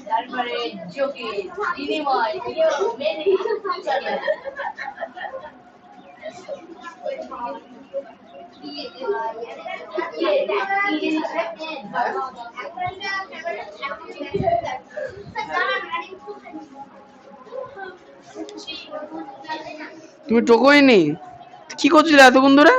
Speaker 2: তারপরে জোকে বিনিময় মেনে
Speaker 1: তুমি টোকোই নি, কি করছিলে এতক্ষণ ধরে?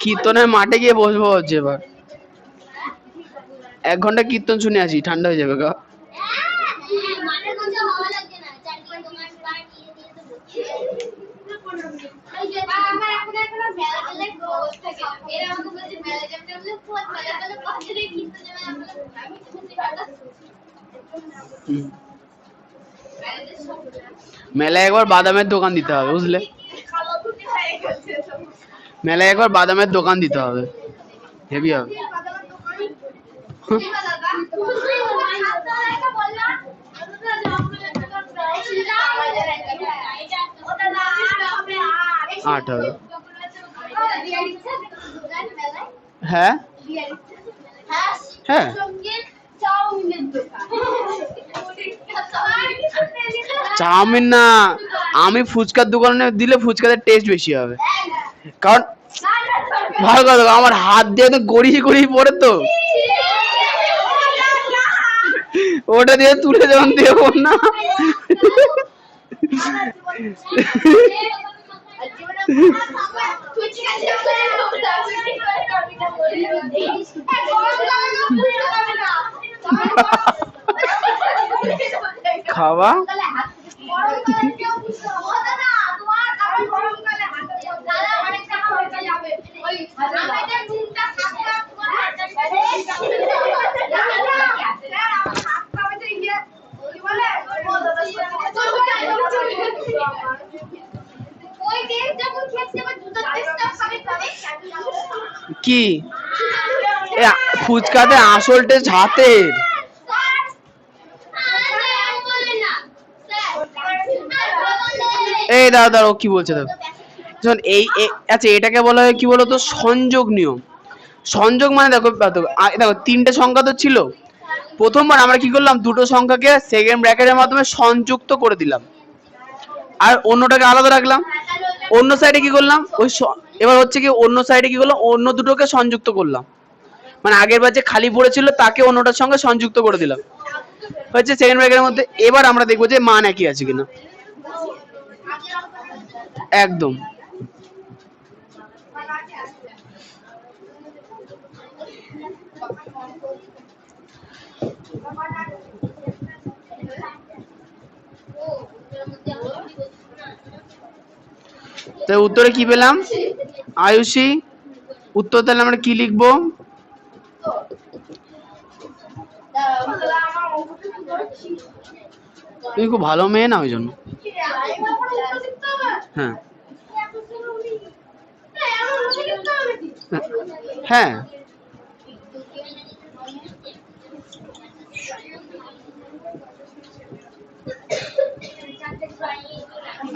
Speaker 1: কীর্তনের মাঠে গিয়ে বসবো হচ্ছে এবার, 1 ঘন্টা কীর্তন শুনে আসি, ঠান্ডা হয়ে যাবে গা। মেলায় একবার বাদামের দোকান দিতে হবে, বুঝলে? মেলায় একবার বাদামের দোকান দিতে হবে, হেভি হবে। আট হবে। হ্যাঁ হ্যাঁ, চাউমিন না, আমি ফুচকার দোকানে দিলে ফুচকাতে টেস্ট বেশি হবে, কারণ ভালো কথা, আমার হাত দিয়ে তো গড়িয়ে গড়িয়ে পড়ে তো, ওটা দিয়ে তুলে যখন দেবো না। খাওয়া কি ফুচকাতে আসল টেস্ট হাতের। এই দাঁড়া দাঁড়া, ও কি বলছে দেখো, এই আচ্ছা এটাকে বলা হয় কি বলতো, সংযোগ নিয়ম। সংযোগ মানে দেখো দেখো 3টে সংখ্যা তো ছিল, প্রথমবার আমরা কি করলাম, দুটো সংখ্যাকে সেকেন্ড ব্র্যাকেটের মাধ্যমে সংযুক্ত করে দিলাম, আর অন্যটাকে আলাদা রাখলাম। অন্য সাইডে কি করলাম, ওই এবার হচ্ছে কি অন্য সাইডে কি করলাম, অন্য দুটোকে সংযুক্ত করলাম, মানে আগের বার যে খালি পড়েছিল তাকে অন্যটার সঙ্গে সংযুক্ত করে দিলাম, হচ্ছে সেকেন্ড ব্র্যাকেটের মধ্যে। এবার আমরা দেখবো যে মান একই আছে কিনা, একদম। তো উত্তরে কি পেলাম, আয়ুষী। উত্তর তাহলে আমরা কি লিখবো, তুমি খুব ভালো মেয়ে না, ওই জন্য। হ্যাঁ হ্যাঁ,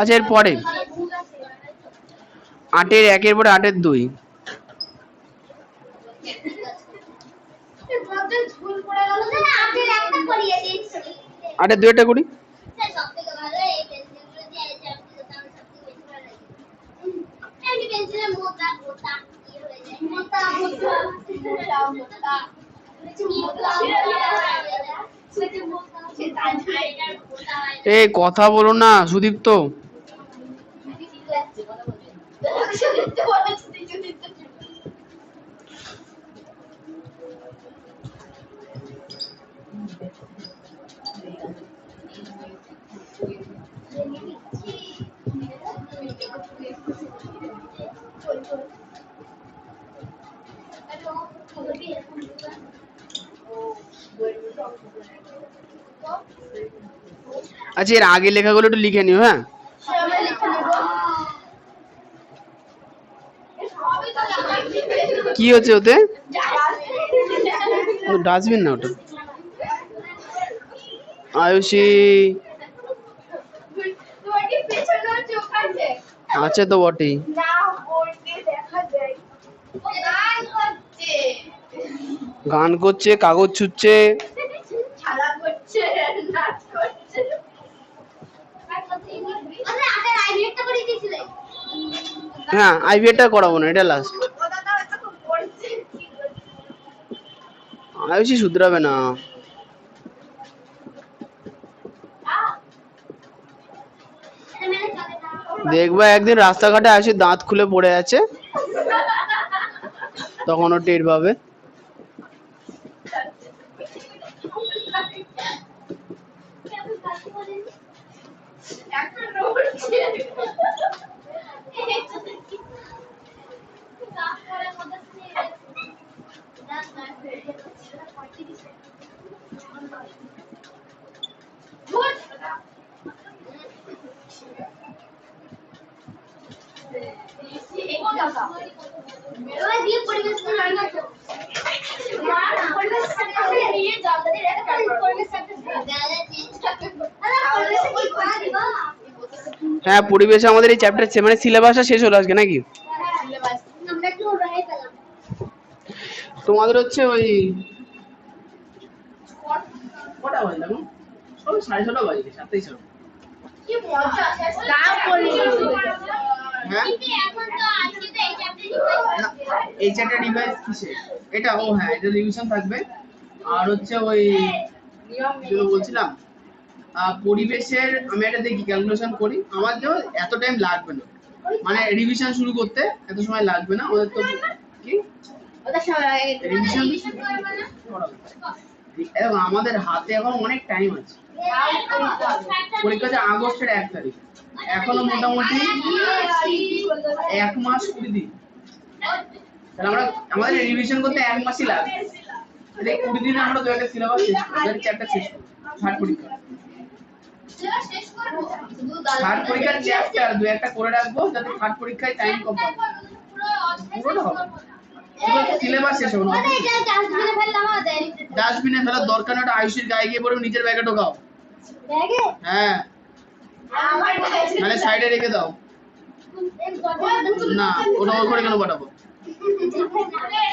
Speaker 1: আচ্ছা এর পরে 8-এর 1-এর পরে 8-এর 2, 8-এর 2 একটা করি। এই কথা বলো না সুদীপ্ত। আচ্ছা এর আগে লেখাগুলো একটু লিখে নিও, হ্যাঁ। কি হচ্ছে ওতে? ডাস্টবিন না ওটা। আয়ুষী
Speaker 2: তোমার কি পেছনেও চোখ আছে?
Speaker 1: আছে তো বটেই।
Speaker 2: না, বোর্ডে দেখা যায়। ও গান করছে।
Speaker 1: গান করছে, কাগজ ছুঁচ্ছে।
Speaker 2: খেলা করছে, নাচ করছে। আরে আগে আইডিয়াটা করে দিয়েছিলে।
Speaker 1: হ্যাঁ, আইভিএটা করাবো না, এটা লাস্ট।
Speaker 2: ওটা তো একটা খুব করছে।
Speaker 1: আয়ুষী শুধরাবে না। দেখবা একদিন রাস্তাঘাটে আয়ুষীর দাঁত খুলে পড়ে আছে, তখন ও টের পাবে।
Speaker 2: একটা নড়ছে।
Speaker 1: হ্যাঁ, পরিবেশে আমাদের এই চ্যাপ্টার মানে সিলেবাসটা শেষ হলো আজকে নাকি? তোমাদের হচ্ছে ওই কটা বাজে এখন? ওই 6:30 বাজে, 7:30 হবে।
Speaker 2: কি মজা কাম করে
Speaker 1: হ্যাঁ, না, এই চ্যাপ্টার রিভাইজ কিসে? এটা ও হ্যাঁ, এটা রিভিশন থাকবে। আর হচ্ছে ওই যেগুলো বলছিলাম পরিবেশের, আমি একটা দেখি ক্যালকুলেশন করি, আমার যে এত টাইম লাগবে না, মানে রিভিশন শুরু করতে এত সময় লাগবে না ওদের তো। কি রিভিশন এবং আমাদের হাতে এখন অনেক টাইম আছে। পরীক্ষা আছে আগস্টের 1 তারিখ, এখনো মোটামুটি 1 মাস 20 দিন। তাহলে আমাদের রিভিশন করতে 1 মাসই লাগবে। তাহলে 20 দিনে আমরা দু একটা সিলেবাস শেষ করব, চ্যাপ্টার শেষ করব। থার্ড পরীক্ষা চ্যাপ্টার দু একটা করে রাখবো, যাতে থার্ড পরীক্ষায় টাইম কম পাবে। পুরোটা হবে, সিলেবাস শেষ হবে না। ডাস্টবিনে ফেলার দরকার নেই, ওটা আয়ুষীর গায়ে গিয়ে পড়বে, নিজের ব্যাগে ঢোকাও। হ্যাঁ, মানে সাইডে রেখে দাও। না, ওটা ওর ঘরে কেন পাঠাবো?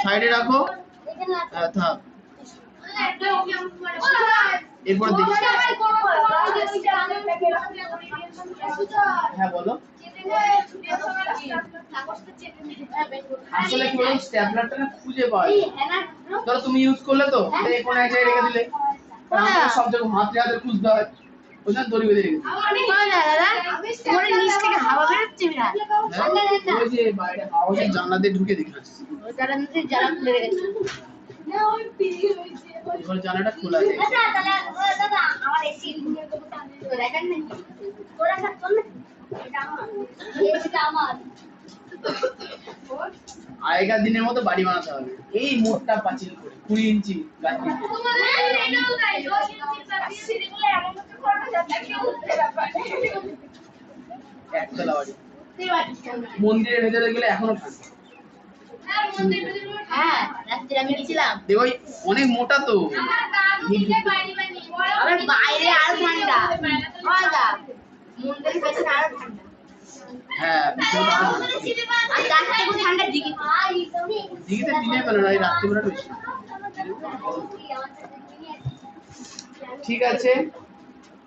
Speaker 1: সাইডে রাখো। থাক, এরপরে দেখি। হ্যাঁ বলো। আসলে কি বলো, স্ট্যাপলারটা না খুঁজে পাওয়া যায়। ধরো তুমি ইউজ করলে তো, এটা এই কোণায় জায়গায় রেখে দিলে, আমাকে সব জায়গায় হাতে হাতে খুঁজতে হয়, ওই জন্য দড়ি বেঁধে রেখেছি। ওই যে বাইরে হাওয়ার জানলা দিয়ে ঢুকে দেখে আসছি। এবার জানালাটা খোলা আছে। আগেকার দিনের মতো বাড়ি বানাতে হবে, এই মোটটা পাঁচিল করে 20 ইঞ্চি গাছ কেটে। একতলা বাড়ি, মন্দিরের ভেতরে গেলে এখনো ঠান্ডা।
Speaker 2: হ্যাঁ, রাত্রে আমি গেছিলাম।
Speaker 1: দেখো অনেক মোটা তো,
Speaker 2: আবার বাইরে আরো ঠান্ডা। আলাদা মন্দিরের পেছনে আরো ঠান্ডা।
Speaker 1: হ্যাঁ,
Speaker 2: আর তার থেকে ঠান্ডা দিকে
Speaker 1: দিঘিতে দিনে পেলো না, এই রাত্রিবেলা বেশি। ঠিক আছে,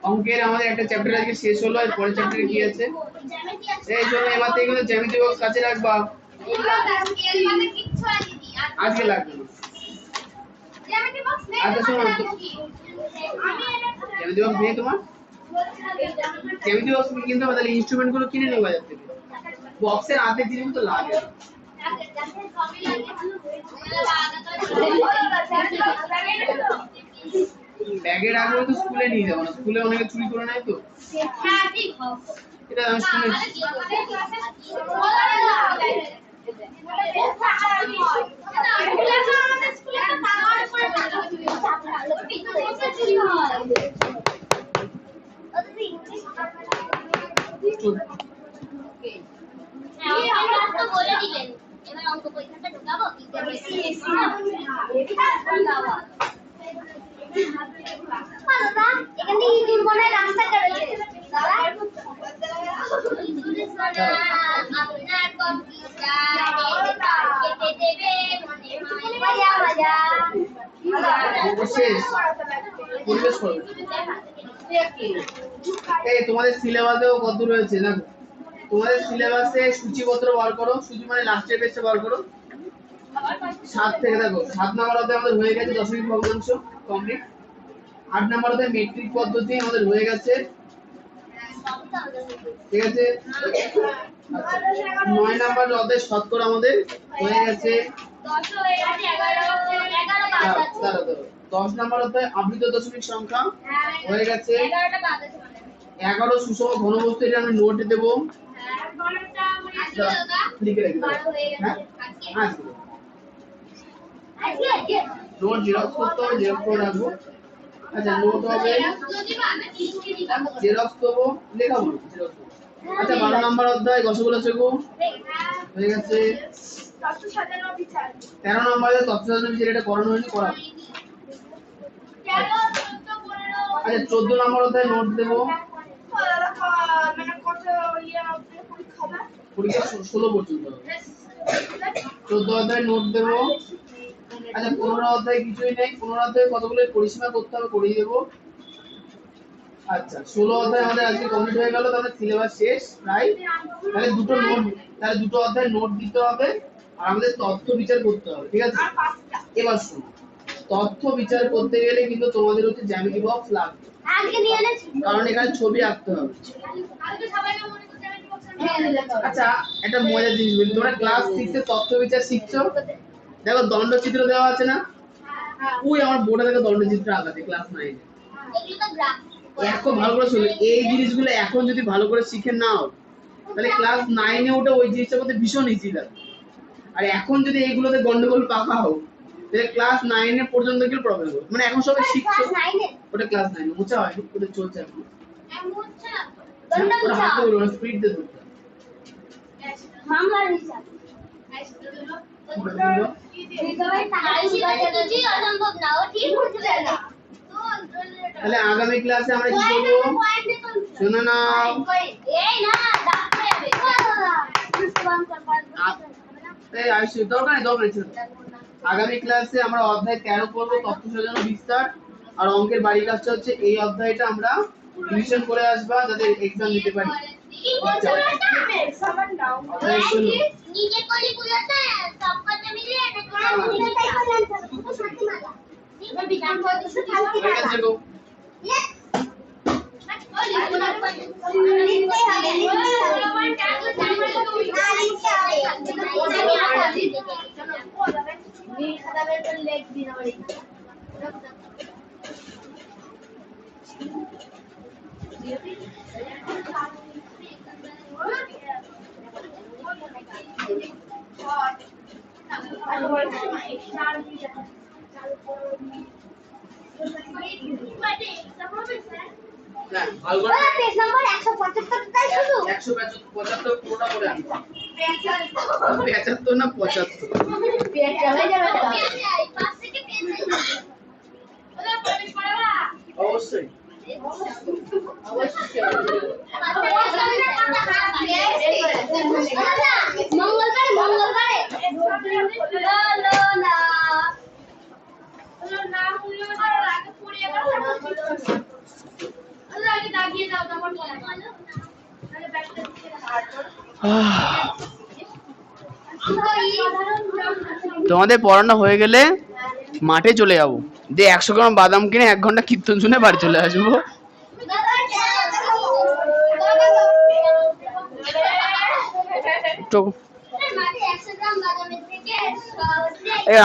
Speaker 1: অঙ্কের আমাদের একটা চ্যাপ্টার আজকে শেষ হলো। এর পরের চ্যাপ্টারে কি আছে? এই জন্য এবার থেকে কিন্তু জ্যামিতি বক্স কাছে রাখবা, আজকে লাগবে না। আচ্ছা শোনো, জ্যামিতি বক্স নেই তোমার? জ্যামিতি বক্স কিনতে হবে, তাহলে ইনস্ট্রুমেন্ট গুলো কিনে নেবে বাজার থেকে। বক্সের আধেক জিনিস তো লাগে। ব্যাগে রাখবো তো, স্কুলে নিয়ে যাবো না, স্কুলে অনেকে চুরি করে নেয় তো। এটা আমি শুনেছি।
Speaker 2: বলে দিলেন এবার অঙ্ক পরীক্ষাটা ঢোকাবো এখানে ইঁদুর বনে রাস্তা করেছে দাদা আপনার কম্পিউটার কেটে দেবে মনে মজা মজা
Speaker 1: শেষ পরিবেশ করো। এই তোমাদের সিলেবাসেও কত রয়েছে দেখো, তোমাদের সিলেবাসে সূচিপত্র বার করো, সূচি মানে লাস্টের পেজটা বার করো। 7 থেকে দেখো 7 নাম্বার অধ্যায় আমাদের হয়ে গেছে দশমিক ভগ্নাংশ কমপ্লিট। 8 নাম্বার অধ্যায় মেট্রিক পদ্ধতি আমাদের হয়ে গেছে, ঠিক আছে। 9 নাম্বার অধ্যায় শতকরা আমাদের হয়ে গেছে। 10 নাম্বার অধ্যায় আবৃত দশমিক সংখ্যা হয়ে গেছে। 11 সুষম ঘনবস্তু, এটা আমি নোট দেব, লিখে রেখে দেবো। হ্যাঁ নোট জেরক্স করতে হবে, জেরক্স করে রাখবো। আচ্ছা নোট হবে জেরক্স দেবো, লেখা বলো জেরক্স। আচ্ছা 12 নাম্বার অধ্যায় রসগোল্লা চেকো হয়ে গেছে। 13 নম্বরে তথ্য সাজানো বিচার, এটা করানো হয়নি, করা। আচ্ছা 14 নম্বর অধ্যায় নোট দেবো, পরীক্ষা 16 পর্যন্ত 14 অধ্যায় নোট দেবো। আচ্ছা 15 অধ্যায় কিছুই নেই, 15 অধ্যায় কতগুলো পরিসীমা করতে হবে করিয়ে দেবো। আচ্ছা 16 অধ্যায় আমাদের আজকে কমপ্লিট হয়ে গেল, তাহলে সিলেবাস শেষ প্রায়। তাহলে দুটো অধ্যায় নোট দিতে হবে আর আমাদের তথ্য বিচার করতে হবে, ঠিক আছে। এবার শোনো, তথ্য বিচার করতে গেলে কিন্তু তোমাদের হচ্ছে জ্যামিতি বক্স লাগবে, কারণ এখানে ছবি আঁকতে হবে। আচ্ছা একটা মজার জিনিস বলি, তোমরা ক্লাস 6 এ তথ্য বিচার শিখছো, দেখো দণ্ডচিত্র দেওয়া আছে না, ওই আমার বোর্ডে দেখো দণ্ডচিত্র আঁকা আছে ক্লাস 9 এ। এখন ভালো করে শুনো, এই জিনিসগুলো এখন যদি ভালো করে শিখে নাও তাহলে ক্লাস 9 এ ওটা ওই জিনিসটা করতে ভীষণ ইজি লাগে। আর এখন যদি এইগুলোতে গন্ডগোল পাকাও তাহলে ক্লাস 9 এ পর্যন্ত কি প্রবলেম হবে, মানে এখন সবাই শিখছো, ওটা ক্লাস 9 এ মোছা হয়নি, ওটা চলছে এখন। ওটা হাতে বলো স্পিড দিয়ে ধরতে
Speaker 2: মামলার হিসাব অসম্ভব না, ও ঠিক বুঝবে না।
Speaker 1: তাহলে আগামী ক্লাসে আমরা কি করব, শোনো না,
Speaker 2: এই না ডাক্তার যাবে
Speaker 1: এই আইসি দরকার নেই। আগামী ক্লাসে আমরা অধ্যায় 13 করব, তথ্য সাজানো বিস্তার। আর অঙ্কের বাড়ির কাজটা হচ্ছে এই অধ্যায়টা আমরা রিভিশন করে আসবা যাতে এক্সাম দিতে পারি।
Speaker 2: নিজে কলি বুঝাতে সব কথা মিলিয়ে পেজ নাম্বার 175 তাই শুধু
Speaker 1: 175 পুরোটা করে আনবো। 75 না 75
Speaker 2: পেজ চলে যাবে পাঁচ থেকে পেজ ওরা প্রবেশ করাবা
Speaker 1: অবশ্যই
Speaker 2: মঙ্গলবারে
Speaker 1: তোমাদের পড়ানো হয়ে গেলে মাঠে চলে যাবো, দিয়ে 100 গ্রাম বাদাম কিনে 1 ঘন্টা কীর্তন শুনে বাড়ি চলে আসবো।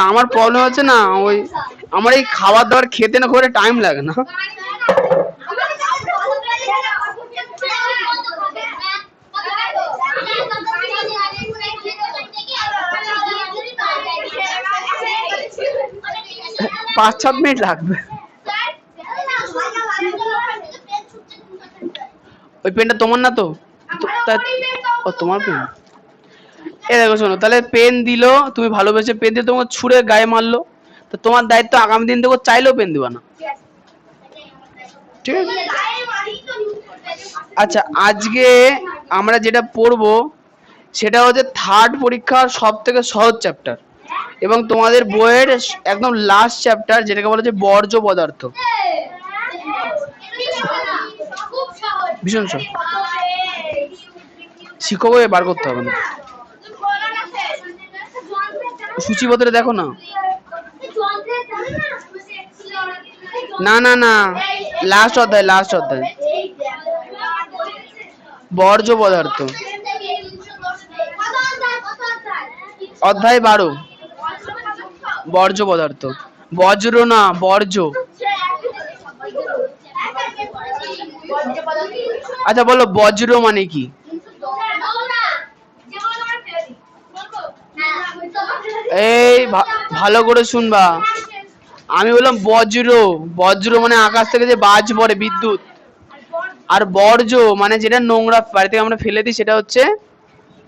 Speaker 1: আমার প্রবলেম হচ্ছে না, ওই আমার এই খাবার দাবার খেতে না করে টাইম লাগে না। পাঁচ 7 মিনিট লাগবে। ওই পেনটা তোমার না তো? ও তোমার পেন। এ দেখো শোনো, তাহলে পেন দিলো, তুমি ভালোবেসে পেন দিয়ে তোমাকে ছুঁড়ে গায়ে মারলো, তো তোমার দায়িত্ব আগামী দিন থেকে চাইলেও পেন দিবা না। ঠিক আছে। আচ্ছা, আজকে আমরা যেটা পড়বো সেটা হচ্ছে থার্ড পরীক্ষার সব থেকে সহজ চ্যাপ্টার এবং তোমাদের বইয়ের একদম লাস্ট চ্যাপ্টার, যেটাকে বলা হচ্ছে বর্জ্য পদার্থ। ভীষণ সহজ, শিক্ষককে বার করতে হবে না, সূচিপত্রে দেখো না। না না না, লাস্ট অধ্যায়, লাস্ট অধ্যায়, বর্জ্য পদার্থ, অধ্যায় 12, বর্জ্য পদার্থ। বজ্র না, বর্জ্য। আচ্ছা বলো, বজ্র মানে কি? এই ভালো করে শুনবা, আমি বললাম বজ্র। বজ্র মানে আকাশ থেকে যে বাজ পড়ে, বিদ্যুৎ। আর বর্জ্য মানে যেটা নোংরা বাড়ি থেকে আমরা ফেলে দিই, সেটা হচ্ছে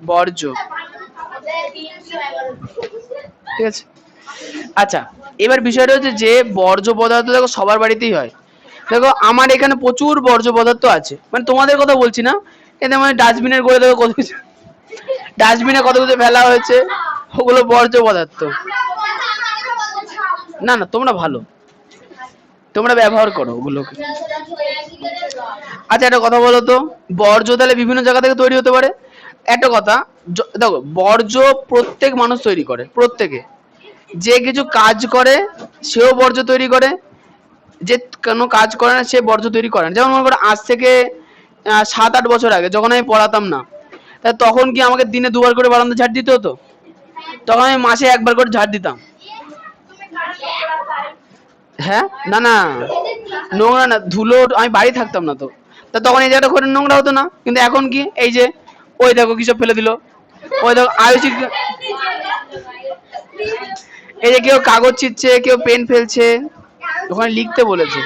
Speaker 1: বর্জ্য। ঠিক আছে। আচ্ছা, এবার বিষয়টা হচ্ছে যে বর্জ্য পদার্থ দেখো সবার বাড়িতেই হয়। দেখো আমার এখানে প্রচুর বর্জ্য পদার্থ আছে, মানে তোমাদের কথা বলছি না, এতে মানে ডাস্টবিনের করে দেখো কত কিছু, ডাস্টবিনে কত কিছু ফেলা হয়েছে, ওগুলো বর্জ্য পদার্থ। না না, তোমরা ভালো, তোমরা ব্যবহার করো ওগুলোকে। আচ্ছা একটা কথা বলো তো, বর্জ্য তাহলে বিভিন্ন জায়গা থেকে তৈরি হতে পারে। একটা কথা দেখো, বর্জ্য প্রত্যেক মানুষ তৈরি করে, প্রত্যেকে। যে কিছু কাজ করে সেও বর্জ্য তৈরি করে, যে কোনো কাজ করে না সে বর্জ্য তৈরি করে না। যেমন মনে করো আজ থেকে 7-8 বছর আগে যখন আমি পড়াতাম না, তা তখন কি আমাকে দিনে 2বার করে বারান্দা ঝাড় দিতে হতো? তখন আমি মাসে 1বার করে ঝাড় দিতাম। হ্যাঁ, না না, নোংরা না, ধুলো, আমি বাড়ি থাকতাম না তো, তা তখন এই জায়গাটা করে নোংরা হতো না। কিন্তু এখন কি, এই যে ওই দেখো কিসব ফেলে দিল, ওই দেখো আয়ুষিক, এই যে কেউ কাগজ ছিটছে, কেউ পেন ফেলছে, ওখানে লিখতে বলেছে।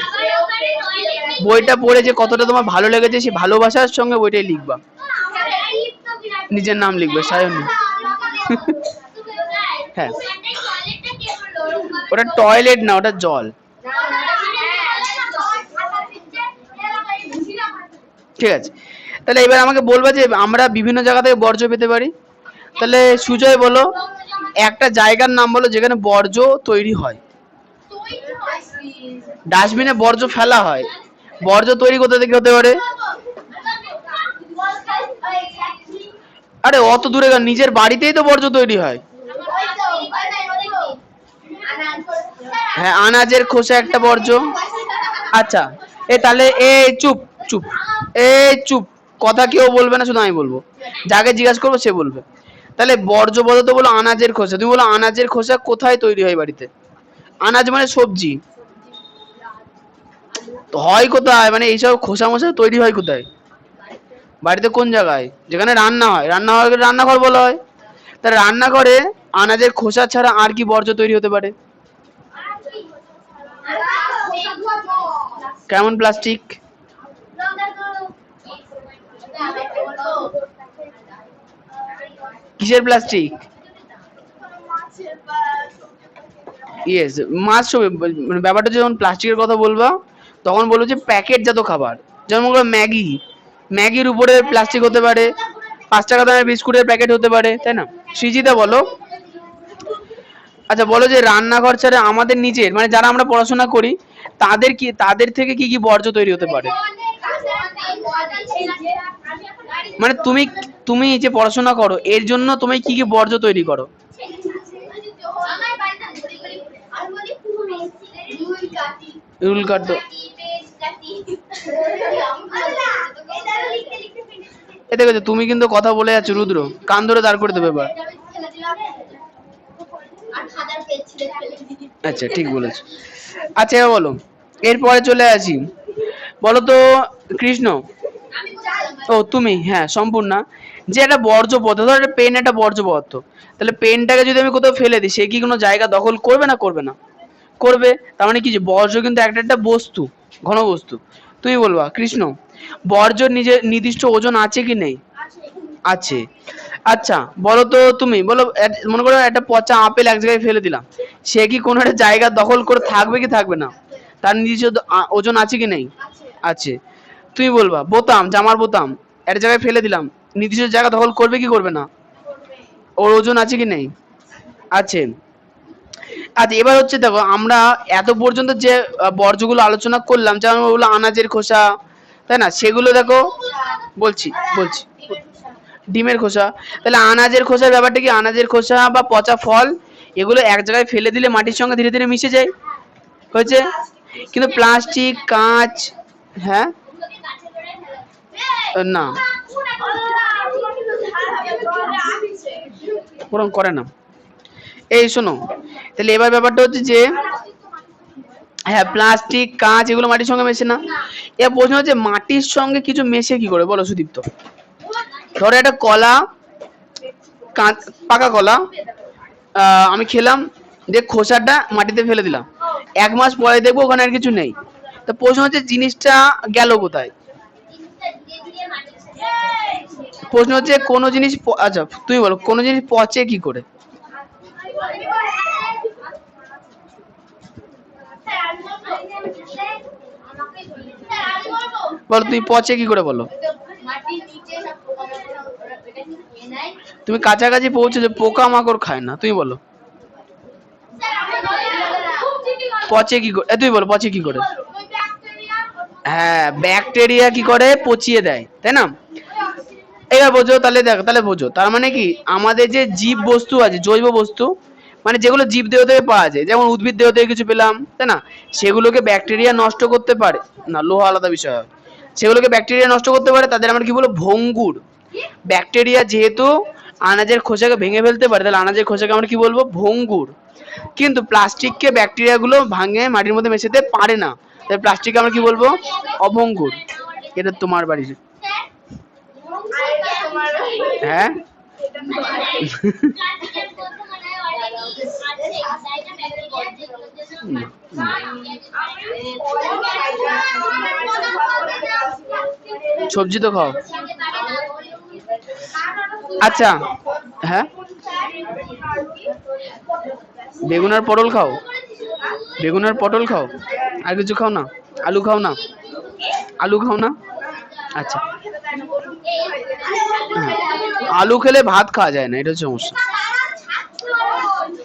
Speaker 1: বইটা পড়ে যে কতটা তোমার ভালো লেগেছে, সেই ভালোবাসার সঙ্গে বইটাই লিখবা, নিজের নাম লিখবে, সায়নী। হ্যাঁ, ওটা টয়লেট না, ওটা জল। ঠিক আছে, তাহলে এবার আমাকে বলবা যে আমরা বিভিন্ন জায়গা থেকে বর্জ্য পেতে পারি। তাহলে সুজয় বলো একটা জায়গার নাম বলো যেখানে বর্জ্য তৈরি হয়। ডাস্টবিনে বর্জ্য ফেলা হয়, বর্জ্য তৈরি কোথা থেকে হতে পারে? আরে অত দূরে কেন, নিজের বাড়িতেই তো বর্জ্য তৈরি হয়। হ্যাঁ, আনাজের খোসা একটা বর্জ্য। আচ্ছা, তাহলে চুপ চুপ, চুপ, কথা কেউ বলবে না, শুধু আমি বলবো, যাকে জিজ্ঞাসা করবো সে বলবে। তাহলে বর্জ্য পদার্থ বলো আনাজের খোসা, তুমি বলো আনাজের খোসা কোথায় তৈরি হয় বাড়িতে? আনাজ মানে সবজি, তো হয় কোথায়, মানে এইসব খোসা মোসা তৈরি হয় কোথায়? বাড়িতে কোন জায়গায়? যেখানে রান্না হয়, রান্নাঘর বলা হয়। তাহলে রান্নাঘরে আনাজের খোসা ছাড়া আর কি বর্জ্য তৈরি হতে পারে? কেমন প্লাস্টিক? কিসের প্লাস্টিক? ইয়েস, মাছ। মানে ব্যাপারটা যখন প্লাস্টিকের কথা বলবা তখন বলবো যে প্যাকেটজাত খাবার, যেমন ম্যাগি, ম্যাগির উপরে প্লাস্টিক হতে পারে, 5 টাকা দামের বিস্কুটের প্যাকেট হতে পারে, তাই না? সৃজিতা বলো। আচ্ছা বলো যে রান্নাঘর ছাড়া আমাদের নিজের, মানে যারা আমরা পড়াশোনা করি তাদের থেকে কি কি বর্জ্য তৈরি হতে পারে? মানে তুমি যে পড়াশোনা করো এর জন্য তুমি কি কি বর্জ্য তৈরি করো? রুল কাটো, এ দেখো তুমি কিন্তু কথা বলে যাচ্ছ, রুদ্র কান ধরে দাঁড় করে দেবে এবার। আচ্ছা ঠিক বলেছো। আচ্ছা এবার বলো, এরপরে চলে আসি, বলো তো কৃষ্ণ, ও তুমি, হ্যাঁ সম্পূর্ণা, যে একটা বর্জ্য পদার্থ, ধরো একটা পেন একটা বর্জ্য পদার্থ, তাহলে পেনটাকে যদি আমি কোথাও ফেলে দিই সে কি কোনো জায়গা দখল করবে না করবে না? করবে। তার মানে কি, যে বর্জ্য কিন্তু একটা বস্তু, ঘন বস্তু। তুমি বলবা কৃষ্ণ, বর্জ্যর নিজের নির্দিষ্ট ওজন আছে কি নেই? আছে। আচ্ছা বলো তো তুমি, বলো মনে করো একটা পচা আপেল এক জায়গায় ফেলে দিলাম, সে কি কোনো একটা জায়গা দখল করে থাকবে কি থাকবে না? তার নির্দিষ্ট ওজন আছে কি নেই? আছে। তুমি বলবা বোতাম, জামার বোতাম একটা জায়গায় ফেলে দিলাম, নির্দিষ্ট জায়গা দখল করবে কি করবে না? ওর ওজন আছে কি নেই? আছে। আচ্ছা এবার হচ্ছে দেখো আমরা এত পর্যন্ত যে বর্জ্যগুলো আলোচনা করলাম, যেমন ওগুলো আনাজের খোসা, তাই না, সেগুলো দেখো বলছি বলছি ডিমের খোসা, তাহলে আনাজের খোসার ব্যাপারটা কি, আনাজের খোসা বা পচা ফল এগুলো এক জায়গায় ফেলে দিলে মাটির সঙ্গে ধীরে ধীরে মিশে যায়, হয়েছে। কিন্তু প্লাস্টিক, কাঁচ, হ্যাঁ না ওরকম করে না। এই শোনো, তাহলে এবার ব্যাপারটা হচ্ছে যে হ্যাঁ প্লাস্টিক, কাঁচ এগুলো মাটির সঙ্গে মেশে না। এবার প্রশ্ন হচ্ছে মাটির সঙ্গে কিছু মেশে কি করে বলো সুদীপ্ত? ধরো একটা কলা, পাকা কলা আমি খেলাম, যে খোসাটা মাটিতে ফেলে দিলাম, 1 মাস পরে দেখবো ওখানে আর কিছু নেই। তো প্রশ্ন হচ্ছে জিনিসটা গেল কোথায়? প্রশ্ন হচ্ছে কোনো জিনিস আচ্ছা তুমি বলো কোনো জিনিস পচে কি করে? বলো তুমি পচে কি করে বলো? তুমি কাছাকাছি পৌঁছেছো, পোকা মাকড় খায় না, তুমি বলো পচে কি করে, তুমি বলো পচে কি করে? হ্যাঁ ব্যাকটেরিয়া কি করে, পচিয়ে দেয়, তাই না? এবার বোঝো, তাহলে দেখো তাহলে বোঝো তার মানে কি আমাদের যে জীব বস্তু আছে, জৈব বস্তু, মানে যেগুলো জীব দেহ থেকে পাওয়া যায়, যেমন উদ্ভিদ দেহ থেকে কিছু পেলাম, তাই না, সেগুলোকে ব্যাকটেরিয়া নষ্ট করতে পারে না, লোহা আলাদা বিষয় হয়, সেগুলোকে ব্যাকটেরিয়া নষ্ট করতে পারে, তাদের আমরা কি বলবো, ভঙ্গুর। ব্যাকটেরিয়া যেহেতু আনাজের খোসাকে ভেঙে ফেলতে পারে, তাহলে আনাজের খোসাকে আমরা কি বলবো, ভঙ্গুর। কিন্তু প্লাস্টিককে ব্যাকটেরিয়া গুলো ভাঙে মাটির মধ্যে মেশাতে পারে না, তাই প্লাস্টিককে আমরা কি বলবো, অভঙ্গুর। এটা তোমার বাড়ির, হ্যাঁ সবজি তো খাও। আচ্ছা হ্যাঁ বেগুন আর পটল খাও, বেগুন আর পটল খাও, আর কিছু খাও না? আলু খাও না? আলু খাও না? আচ্ছা হ্যাঁ, আলু খেলে ভাত খাওয়া যায় না, এটা হচ্ছে সমস্যা।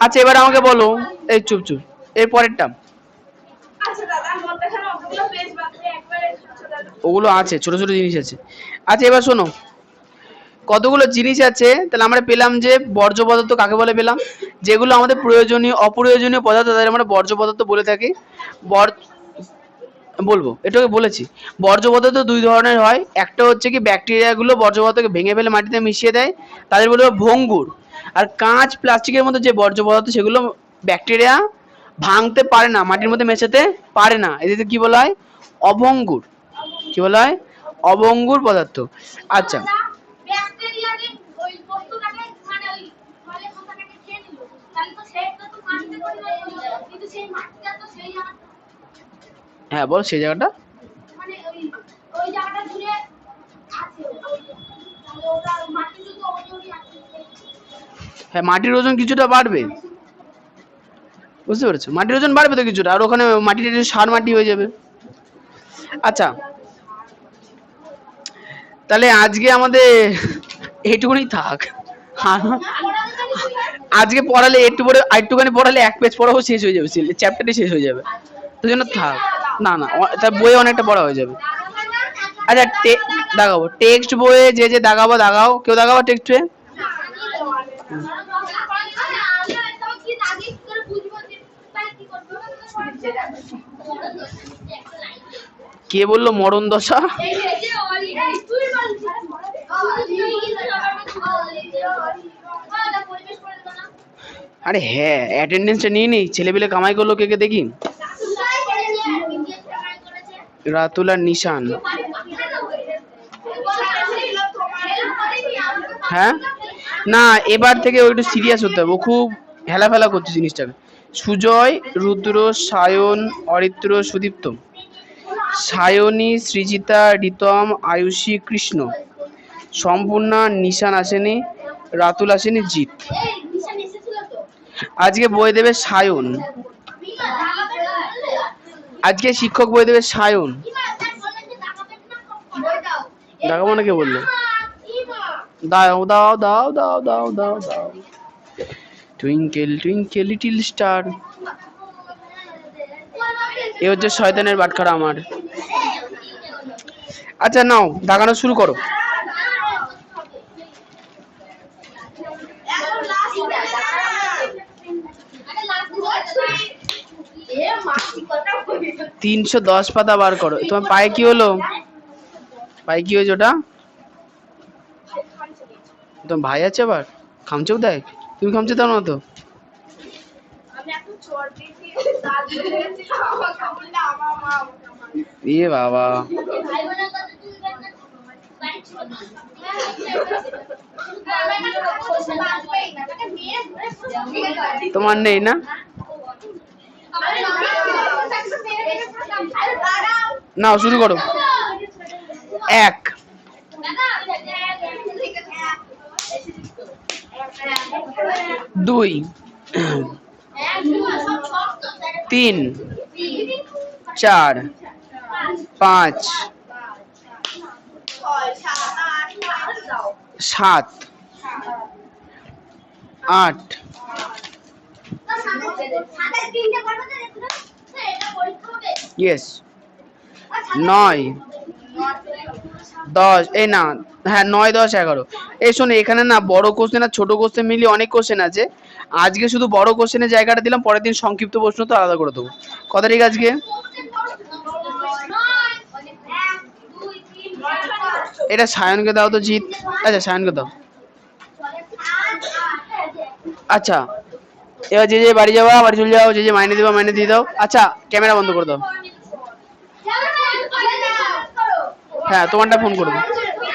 Speaker 1: আচ্ছা এবার আমাকে বলো, এই চুপ চুপ, এর পরেরটা, ওগুলো আছে ছোট ছোট জিনিস আছে। আচ্ছা এবার শোনো, কতগুলো জিনিস আছে, তাহলে আমরা পেলাম যে বর্জ্য পদার্থ কাকে বলে পেলাম, যেগুলো আমাদের প্রয়োজনীয় অপ্রয়োজনীয় পদার্থ তাদের আমরা বর্জ্য পদার্থ বলে থাকি। বলবো এটাকে বলেছি, বর্জ্য পদার্থ 2 ধরনের হয়, একটা হচ্ছে কি ব্যাকটেরিয়া গুলো বর্জ্য পদার্থকে ভেঙে ফেলে মাটিতে মিশিয়ে দেয়, তাদের বলবো ভঙ্গুর। আর কাঁচ, প্লাস্টিকের মধ্যে যে বর্জ্য পদার্থ সেগুলো ব্যাকটেরিয়া ভাঙতে পারে না, মাটির মধ্যে মেশাতে পারে না, এদেরকে কি বলা হয়, অভঙ্গুর। কি বলা হয়, অভঙ্গুর পদার্থ। আচ্ছা হ্যাঁ বল সেই জায়গাটা, হ্যাঁ মাটির ওজন কিছুটা বাড়বে, বুঝতে পেরেছো, মাটির ওজন বাড়বে তো কিছুটা, আর ওখানে মাটিটা একটু সার মাটি হয়ে যাবে। আচ্ছা তাহলে আজকে আমাদের এইটুকুনি থাক, আজকে পড়ালে একটু পরে আরেকটুখানি পড়ালে 1 পেজ পড়াও শেষ হয়ে যাবে, চ্যাপ্টারটি শেষ হয়ে যাবে, তো জন্য থাক। না না তার বই অনেকটা পড়া হয়ে যাবে। আচ্ছা দাগাবো টেক্সট বইয়ে, যে যে দাগাবো দাগাও, কেউ দাগাবো টেক্সট বইয়ে। কে বললো মরণ দশা? আরে হ্যাঁ অ্যাটেন্ডেন্সটা নিয়ে নি, ছেলেপিলে কামাই করলো কে কে দেখি। রাতুল আর নিশান, হ্যাঁ না এবার থেকে ও একটু সিরিয়াস হতে হবে, ও খুব হেলাফেলা করছে জিনিসটাকে। সুজয়, রুদ্র, সায়ন, অরিত্র, সুদীপ্ত, সায়নী, সৃজিতা, রিতম, আয়ুষী, কৃষ্ণ, সম্পূর্ণা, নিশান আসেনি, রাতুল আসেনি, জিৎ। আজকে বই দেবে সায়ন, আজকে শিক্ষক বই দেবে সায়ন। দেখাবো না কে বললো? দাও দাও দাও দাও দাও দাও দাও। Twinkle twinkle little star. এ হচ্ছে শয়তানের বাটখারা আমার। আচ্ছা নাও দাগানো শুরু করো। তিনশো 10 পাতা বার করো। তোমার পায়ে কি হলো? পায়ে কি হয়েছে ওটা? তোমার ভাই আছে আবার খামচেও দেয়? তুমি খামচে দাও না তো। এ বাবা, তোমার নেই না? নাও শুরু করো। 1 2 3 4 5 7 8 ইয়েস 9 10 এই না, হ্যাঁ 9 10 11। এই শোনো এখানে না বড় কোশ্চেন আর ছোট কোশ্চেন মিলিয়ে অনেক কোশ্চেন আছে। আজকে শুধু বড় কোশ্চেনের জায়গাটা দিলাম, পরের দিন সংক্ষিপ্ত প্রশ্ন তো আলাদা করে দেবো। কত তারিখ আজকে? এটা সায়নকে দাও তো জিৎ। আচ্ছা সায়নকে দাও। আচ্ছা এবার যে যে বাড়ি যাওয়া বাড়ি চলে যাও, যে যে মাইনে দেওয়া মাইনে দিয়ে দাও। আচ্ছা ক্যামেরা বন্ধ করে দাও। হ্যাঁ তোমারটা ফোন করে দাও।